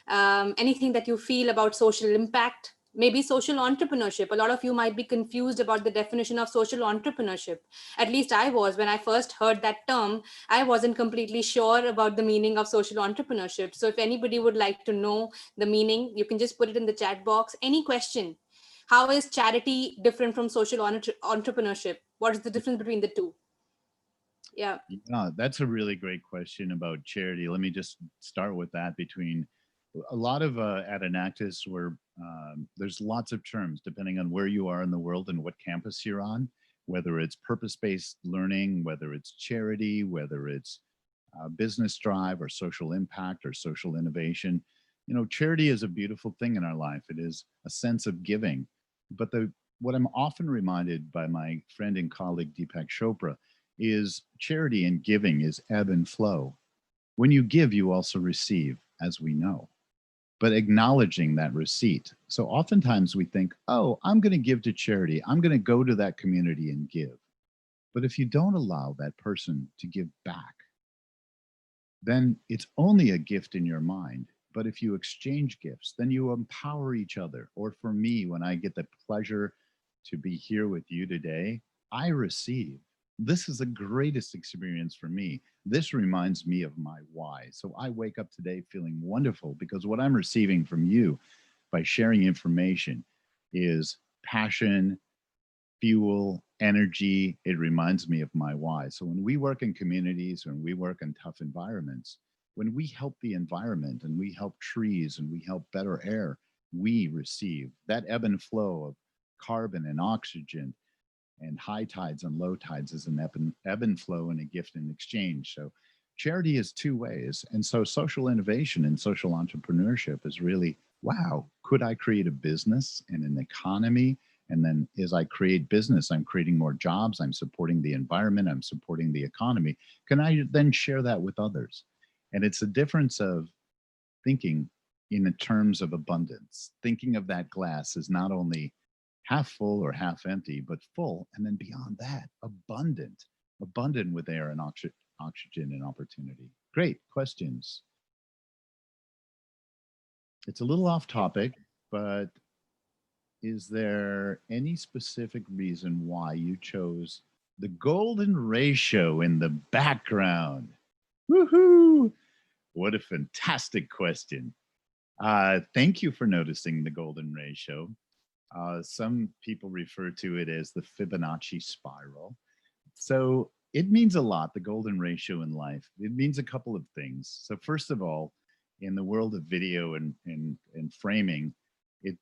Anything that you feel about social impact, maybe social entrepreneurship. A lot of you might be confused about the definition of social entrepreneurship. At least I was. When I first heard that term, I wasn't completely sure about the meaning of social entrepreneurship. So if anybody would like to know the meaning, you can just put it in the chat box. Any question. How is charity different from social entrepreneurship? What is the difference between the two? Yeah. That's a really great question about charity. Let me just start with that. Between a lot of at Enactus, where there's lots of terms depending on where you are in the world and what campus you're on, whether it's purpose-based learning, whether it's charity, whether it's business drive or social impact or social innovation. You know, charity is a beautiful thing in our life. It is a sense of giving. But what I'm often reminded by my friend and colleague Deepak Chopra is charity and giving is ebb and flow. When you give, you also receive, as we know, but acknowledging that receipt. So oftentimes we think, oh, I'm going to give to charity. I'm going to go to that community and give. But if you don't allow that person to give back, then it's only a gift in your mind. But if you exchange gifts, then you empower each other. Or for me, when I get the pleasure to be here with you today, I receive. This is the greatest experience for me. This reminds me of my why. So I wake up today feeling wonderful because what I'm receiving from you by sharing information is passion, fuel, energy. It reminds me of my why. So when we work in communities, when we work in tough environments, when we help the environment and we help trees and we help better air, we receive that ebb and flow of carbon and oxygen and high tides and low tides is an ebb and flow and a gift in exchange. So charity is two ways. And so social innovation and social entrepreneurship is really, wow, could I create a business and an economy? And then as I create business, I'm creating more jobs, I'm supporting the environment, I'm supporting the economy. Can I then share that with others? And it's a difference of thinking in the terms of abundance. Thinking of that glass as not only half full or half empty, but full, and then beyond that, abundant. abundant with air and oxygen and opportunity. Great questions. It's a little off topic, but is there any specific reason why you chose the golden ratio in the background? Woohoo! What a fantastic question. Thank you for noticing the golden ratio. Some people refer to it as the Fibonacci spiral. So it means a lot, the golden ratio in life. It means a couple of things. So first of all, in the world of video and framing, it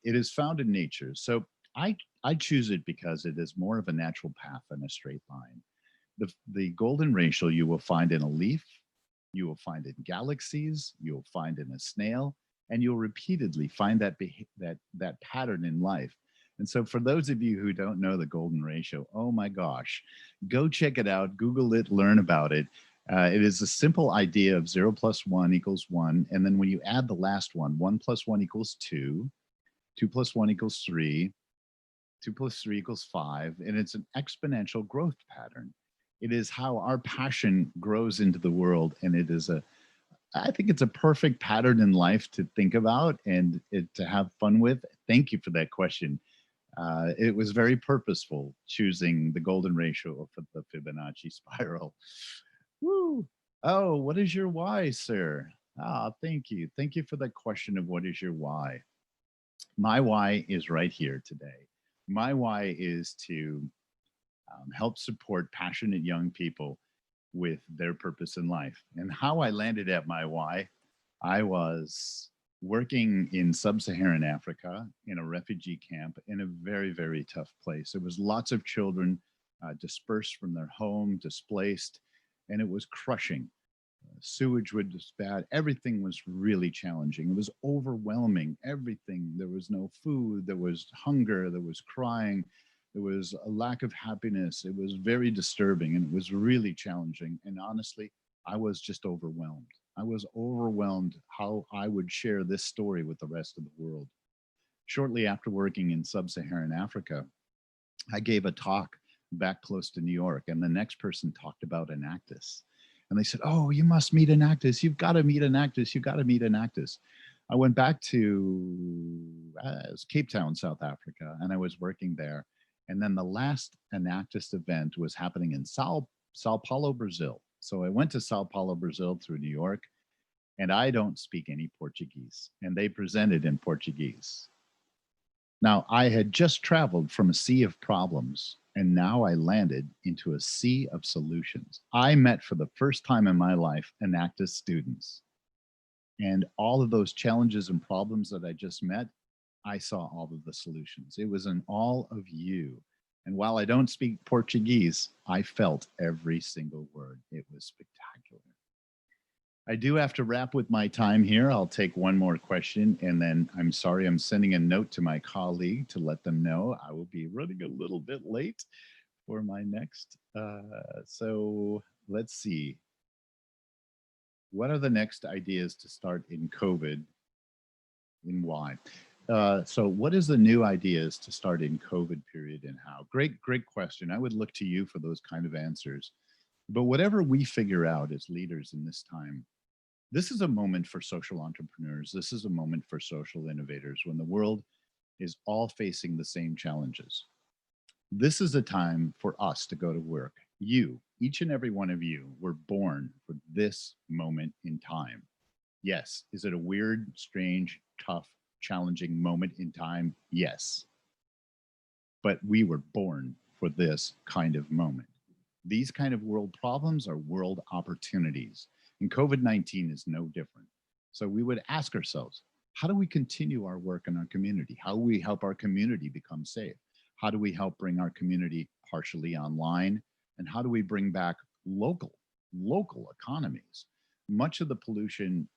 is found in nature. So I choose it because it is more of a natural path than a straight line. The golden ratio you will find in a leaf, you will find in galaxies, you'll find in a snail, and you'll repeatedly find that pattern in life. And so for those of you who don't know the golden ratio, oh my gosh, go check it out, Google it, learn about it. It is a simple idea of 0 + 1 = 1. And then when you add the last one, 1 + 1 = 2, 2 + 1 = 3, 2 + 3 = 5, and it's an exponential growth pattern. It is how our passion grows into the world, and it is I think it's a perfect pattern in life to think about and to have fun with. Thank you for that question. It was very purposeful choosing the golden ratio of the Fibonacci spiral. Woo! Oh, what is your why, sir? Ah, thank you. Thank you for that question of what is your why. My why is right here today. My why is to help support passionate young people with their purpose in life. And how I landed at my why, I was working in sub-Saharan Africa in a refugee camp in a very, very tough place. There was lots of children dispersed from their home, displaced, and it was crushing. Sewage was bad. Everything was really challenging. It was overwhelming. Everything. There was no food. There was hunger. There was crying. There was a lack of happiness. It was very disturbing, and it was really challenging. And honestly, I was just overwhelmed. I was overwhelmed how I would share this story with the rest of the world. Shortly after working in sub-Saharan Africa, I gave a talk back close to New York, and the next person talked about Enactus. And they said, oh, you must meet Enactus. You've got to meet Enactus. You've got to meet Enactus. I went back to Cape Town, South Africa, and I was working there. And then the last Enactus event was happening in Sao Paulo, Brazil. So I went to Sao Paulo, Brazil through New York, and I don't speak any Portuguese. And they presented in Portuguese. Now, I had just traveled from a sea of problems, and now I landed into a sea of solutions. I met for the first time in my life Enactus students. And all of those challenges and problems that I just met, I saw all of the solutions. It was an all of you. And while I don't speak Portuguese, I felt every single word. It was spectacular. I do have to wrap with my time here. I'll take one more question, and then I'm sorry, I'm sending a note to my colleague to let them know I will be running a little bit late for my next. So let's see. What are the next ideas to start in COVID and why? So what is the new ideas to start in COVID period and how? Great question. I would look to you for those kind of answers. But whatever we figure out as leaders in this time, this is a moment for social entrepreneurs. This is a moment for social innovators when the world is all facing the same challenges. This is a time for us to go to work. You, each and every one of you, were born for this moment in time. Yes. Is it a weird, strange, tough, challenging moment in time? Yes. But we were born for this kind of moment. These kind of world problems are world opportunities. And COVID-19 is no different. So we would ask ourselves, how do we continue our work in our community? How do we help our community become safe? How do we help bring our community partially online? And how do we bring back local economies? Much of the pollution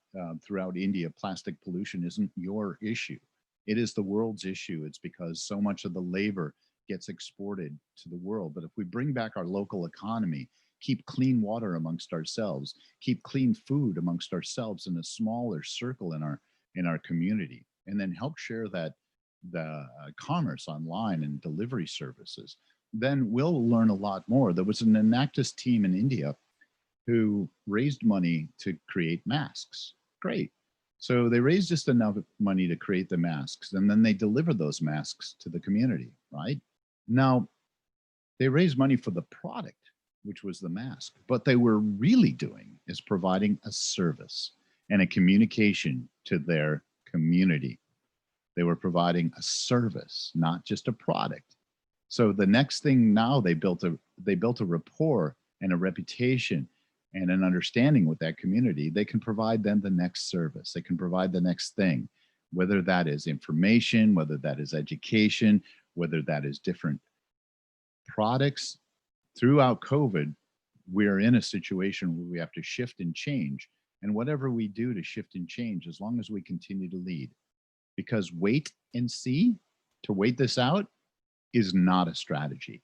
throughout India, plastic pollution, isn't your issue. It is the world's issue. It's because so much of the labor gets exported to the world. But if we bring back our local economy, keep clean water amongst ourselves, keep clean food amongst ourselves in a smaller circle in our community, and then help share that the commerce online and delivery services, then we'll learn a lot more. There was an Enactus team in India who raised money to create masks. Great. So they raised just enough money to create the masks, and then they delivered those masks to the community, right? Now, they raised money for the product, which was the mask. What they were really doing is providing a service and a communication to their community. They were providing a service, not just a product. So the next thing now, they built a rapport and a reputation and an understanding with that community. They can provide them the next service. They can provide the next thing, whether that is information, whether that is education, whether that is different products. Throughout COVID, we're in a situation where we have to shift and change. And whatever we do to shift and change, as long as we continue to lead, because wait and see, to wait this out is not a strategy.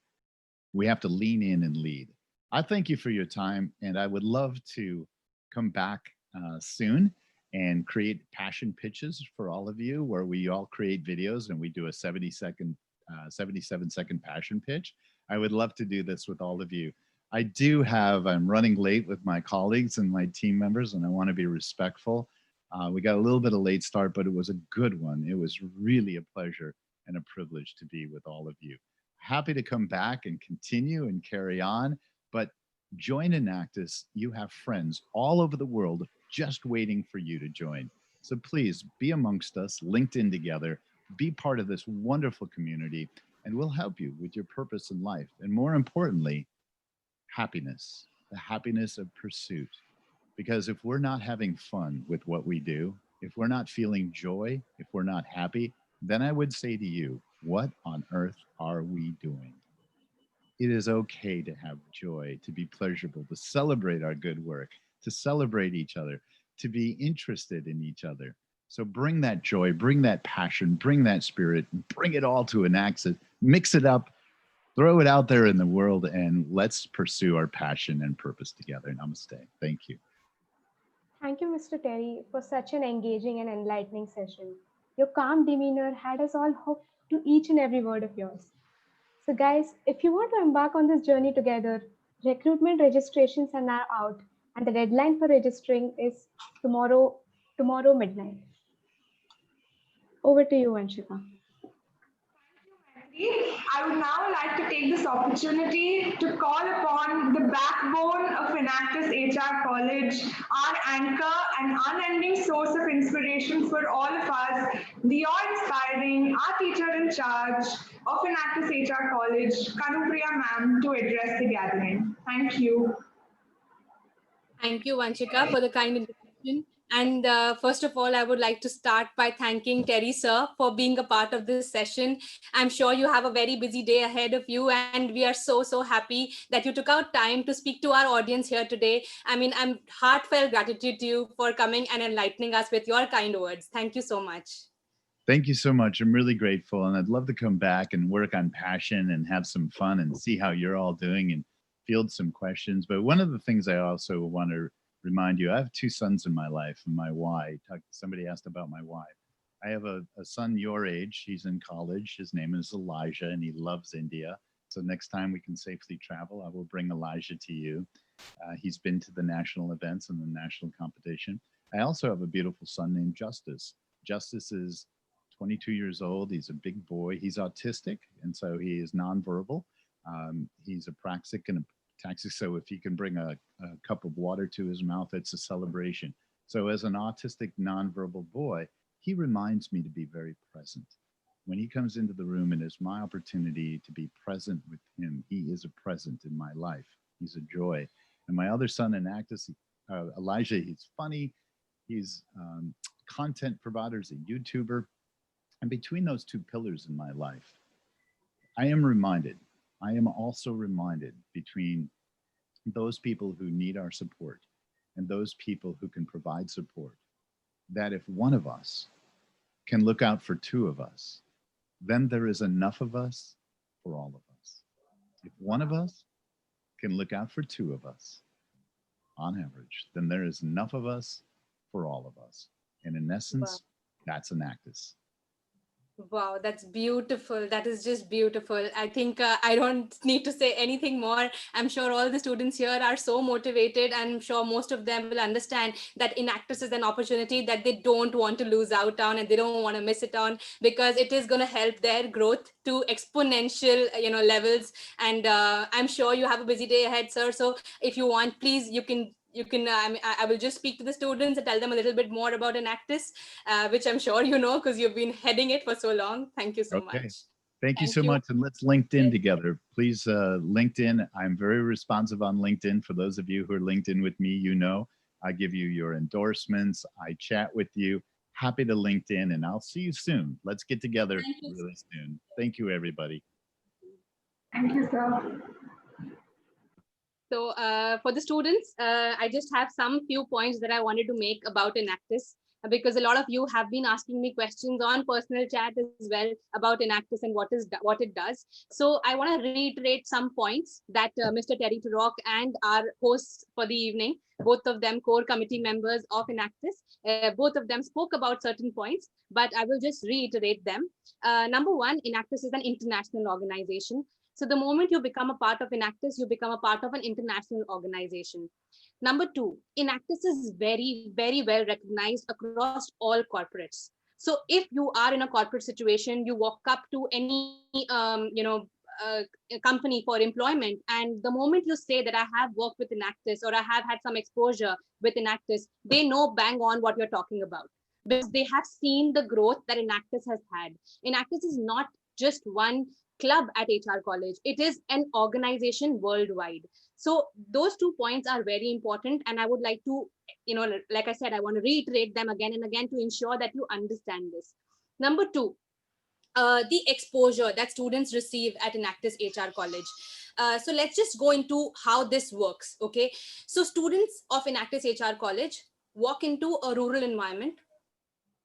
We have to lean in and lead. I thank you for your time, and I would love to come back soon and create passion pitches for all of you, where we all create videos and we do a 77-second passion pitch. I would love to do this with all of you. I'm running late with my colleagues and my team members, and I want to be respectful. We got a little bit of late start, but it was a good one. It was really a pleasure and a privilege to be with all of you. Happy to come back and continue and carry on, but join Enactus. You have friends all over the world just waiting for you to join. So please be amongst us, linked in together, be part of this wonderful community, and we'll help you with your purpose in life. And more importantly, happiness, the happiness of pursuit. Because if we're not having fun with what we do, if we're not feeling joy, if we're not happy, then I would say to you, what on earth are we doing? It is okay to have joy, to be pleasurable, to celebrate our good work, to celebrate each other, to be interested in each other. So bring that joy, bring that passion, bring that spirit, bring it all to Enactus, mix it up, throw it out there in the world, and let's pursue our passion and purpose together. Namaste. Thank you. Thank you, Mr. Terry, for such an engaging and enlightening session. Your calm demeanor had us all hooked to each and every word of yours. So guys, if you want to embark on this journey together, recruitment registrations are now out, and the deadline for registering is tomorrow midnight. Over to you, Vanshika. I would now like to take this opportunity to call upon the backbone of Enactus HR College, our anchor and unending source of inspiration for all of us, the awe-inspiring, our teacher in charge of Enactus HR College, Kanupriya ma'am, to address the gathering. Thank you. Thank you, Vanshika, for the kind introduction. And first of all, I would like to start by thanking Terry, sir, for being a part of this session. I'm sure you have a very busy day ahead of you, and we are so, so happy that you took out time to speak to our audience here today. I mean, I'm heartfelt gratitude to you for coming and enlightening us with your kind words. Thank you so much. Thank you so much. I'm really grateful, and I'd love to come back and work on passion and have some fun and see how you're all doing and field some questions. But one of the things I also want to remind you, I have two sons in my life, and my why. Somebody asked about my why. I have a son your age. He's in college. His name is Elijah, and he loves India. So next time we can safely travel, I will bring Elijah to you. He's been to the national events and the national competition. I also have a beautiful son named Justice. Justice is 22 years old. He's a big boy. He's autistic, and so he is nonverbal. He's a praxic and a taxi, so if he can bring a cup of water to his mouth, it's a celebration. So as an autistic nonverbal boy, he reminds me to be very present. When he comes into the room, and it's my opportunity to be present with him, he is a present in my life. He's a joy. And my other son, Enactus, Elijah, he's funny. He's content provider, he's a YouTuber. And between those two pillars in my life, I am also reminded between those people who need our support and those people who can provide support, that if one of us can look out for two of us, then there is enough of us for all of us. If one of us can look out for two of us, on average, then there is enough of us for all of us. And in essence, that's Enactus. Wow, that's beautiful. That is just beautiful. I think I don't need to say anything more. I'm sure all the students here are so motivated. I'm sure most of them will understand that Enactus is an opportunity that they don't want to lose out on, and they don't want to miss it on, because it is going to help their growth to exponential, levels. And I'm sure you have a busy day ahead, sir. So if you want, please, you can I will just speak to the students and tell them a little bit more about Enactus, which I'm sure you know because you've been heading it for so long. Thank you so Okay. much. Thank you Thank so you. much. And let's LinkedIn together. Please, LinkedIn. I'm very responsive on LinkedIn. For those of you who are LinkedIn with me, I give you your endorsements. I chat with you. Happy to LinkedIn, and I'll see you soon. Let's get together Thank you. really soon. Thank you, everybody. Thank you, sir. So for the students, I just have some few points that I wanted to make about Enactus, because a lot of you have been asking me questions on personal chat as well about Enactus and what it does. So I want to reiterate some points that Mr. Terry Torok and our hosts for the evening, both of them core committee members of Enactus, both of them spoke about certain points, but I will just reiterate them. Number one, Enactus is an international organization. So the moment you become a part of Enactus, you become a part of an international organization. Number two, Enactus is very, very well recognized across all corporates. So if you are in a corporate situation, you walk up to any, company for employment, and the moment you say that I have worked with Enactus or I have had some exposure with Enactus, they know bang on what you're talking about, because they have seen the growth that Enactus has had. Enactus is not just one club at HR college, it is an organization worldwide. So those 2 points are very important, and I would like to, like I said, I want to reiterate them again and again to ensure that you understand this. Number two, the exposure that students receive at Enactus HR college. So let's just go into how this works. Okay, so students of Enactus HR college walk into a rural environment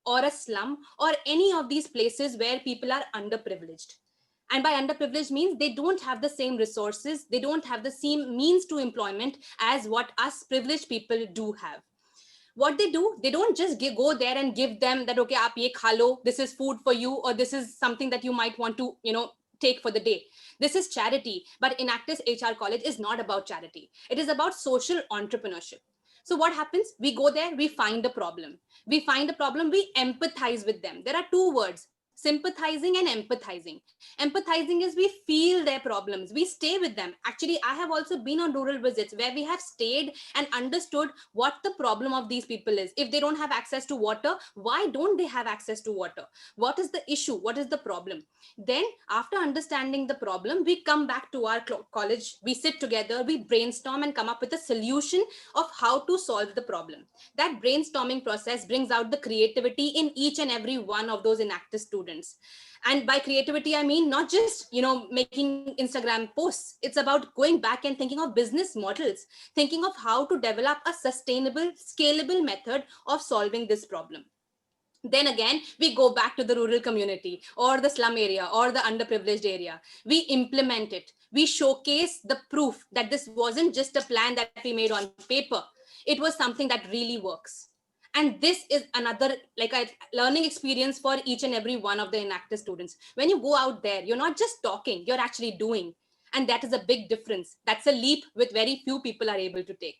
or a slum or any of these places where people are underprivileged. And by underprivileged means they don't have the same resources, they don't have the same means to employment as what us privileged people do have. What they do, they don't just go there and give them that, okay, aap ye kha lo, this is food for you, or this is something that you might want to, take for the day. This is charity, but Enactus HR college is not about charity. It is about social entrepreneurship. So what happens? We go there, we find a problem. We empathize with them. There are two words: sympathizing and empathizing. Empathizing is we feel their problems, we stay with them. Actually, I have also been on rural visits where we have stayed and understood what the problem of these people is. If they don't have access to water, why don't they have access to water? What is the issue? What is the problem? Then after understanding the problem, we come back to our college, we sit together, we brainstorm and come up with a solution of how to solve the problem. That brainstorming process brings out the creativity in each and every one of those Enactus students. And by creativity, I mean not just, making Instagram posts. It's about going back and thinking of business models, thinking of how to develop a sustainable, scalable method of solving this problem. Then again, we go back to the rural community or the slum area or the underprivileged area. We implement it. We showcase the proof that this wasn't just a plan that we made on paper. It was something that really works. And this is another like a learning experience for each and every one of the Enactus students. When you go out there, you're not just talking, you're actually doing. And that is a big difference. That's a leap with very few people are able to take.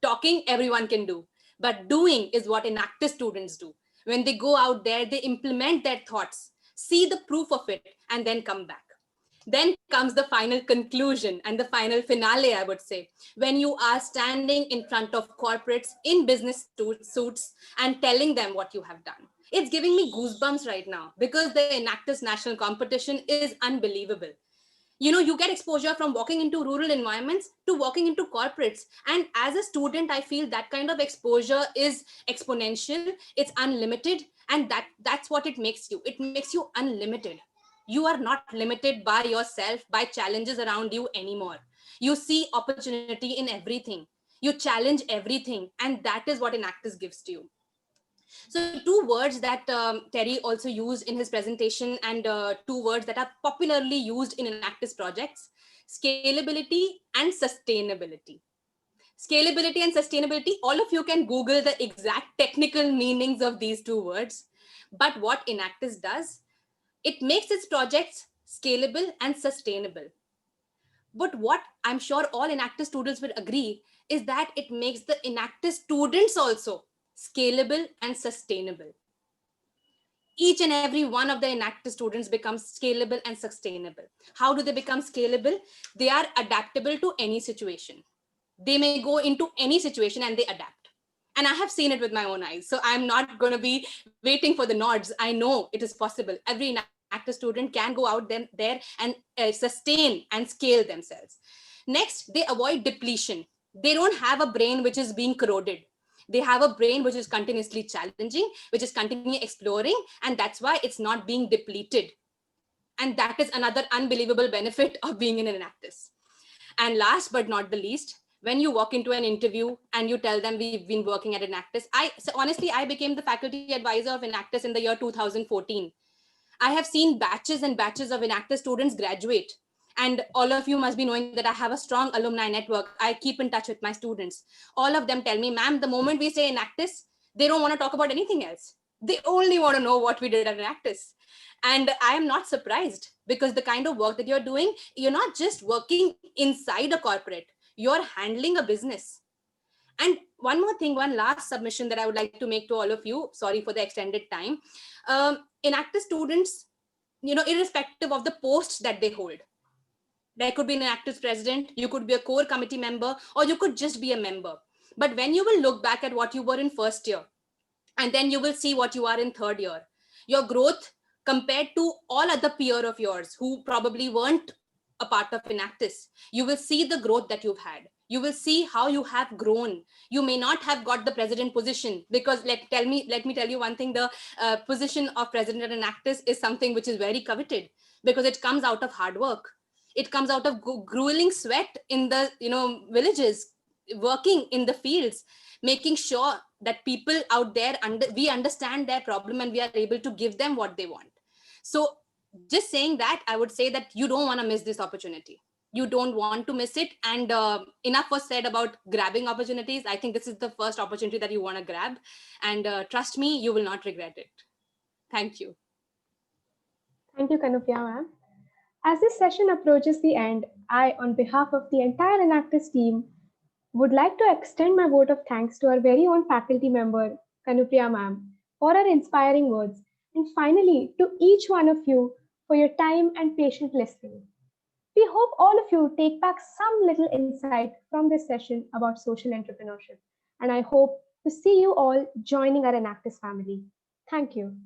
Talking, everyone can do. But doing is what Enactus students do. When they go out there, they implement their thoughts, see the proof of it, and then come back. Then comes the final conclusion and the final finale, I would say, when you are standing in front of corporates in business suits and telling them what you have done. It's giving me goosebumps right now because the Enactus national competition is unbelievable. You get exposure from walking into rural environments to walking into corporates, and as a student I feel that kind of exposure is exponential, it's unlimited, and that's what it makes you unlimited. You are not limited by yourself, by challenges around you anymore. You see opportunity in everything, you challenge everything, and that is what Enactus gives to you. So two words that Terry also used in his presentation, and two words that are popularly used in Enactus projects: scalability and sustainability. Scalability and sustainability, all of you can Google the exact technical meanings of these two words. But what Enactus does, It makes its projects scalable and sustainable. But what I'm sure all Enactus students will agree is that it makes the Enactus students also scalable and sustainable. Each and every one of the Enactus students becomes scalable and sustainable. How do they become scalable? They are adaptable to any situation. They may go into any situation and they adapt. And I have seen it with my own eyes. So I'm not going to be waiting for the nods. I know it is possible. Every Enactus student can go out there and sustain and scale themselves. Next, they avoid depletion. They don't have a brain which is being corroded. They have a brain which is continuously challenging, which is continually exploring, and that's why it's not being depleted. And that is another unbelievable benefit of being in Enactus. And last but not the least, when you walk into an interview and you tell them we've been working at Enactus, honestly, I became the faculty advisor of Enactus in the year 2014. I have seen batches and batches of Enactus students graduate. And all of you must be knowing that I have a strong alumni network. I keep in touch with my students. All of them tell me, ma'am, the moment we say Enactus, they don't want to talk about anything else. They only want to know what we did at Enactus. And I am not surprised, because the kind of work that you're doing, you're not just working inside a corporate, you're handling a business. And one more thing, one last submission that I would like to make to all of you, sorry for the extended time. Enactus students, irrespective of the posts that they hold, there could be an Enactus president, you could be a core committee member, or you could just be a member. But when you will look back at what you were in first year, and then you will see what you are in third year, your growth compared to all other peer of yours who probably weren't a part of Enactus, you will see the growth that you've had. You will see how you have grown. You may not have got the president position, because let me tell you one thing, the position of president at Enactus is something which is very coveted, because it comes out of hard work. It comes out of grueling sweat in the villages, working in the fields, making sure that people out there we understand their problem and we are able to give them what they want. So just saying that, I would say that you don't want to miss this opportunity. You don't want to miss it. And enough was said about grabbing opportunities. I think this is the first opportunity that you want to grab, and trust me, you will not regret it. Thank you. Thank you, Kanupya ma'am. As this session approaches the end, I, on behalf of the entire Enactus team, would like to extend my vote of thanks to our very own faculty member, Kanupya ma'am, for her inspiring words, and finally to each one of you for your time and patient listening. We hope all of you take back some little insight from this session about social entrepreneurship, and I hope to see you all joining our Enactus family. Thank you.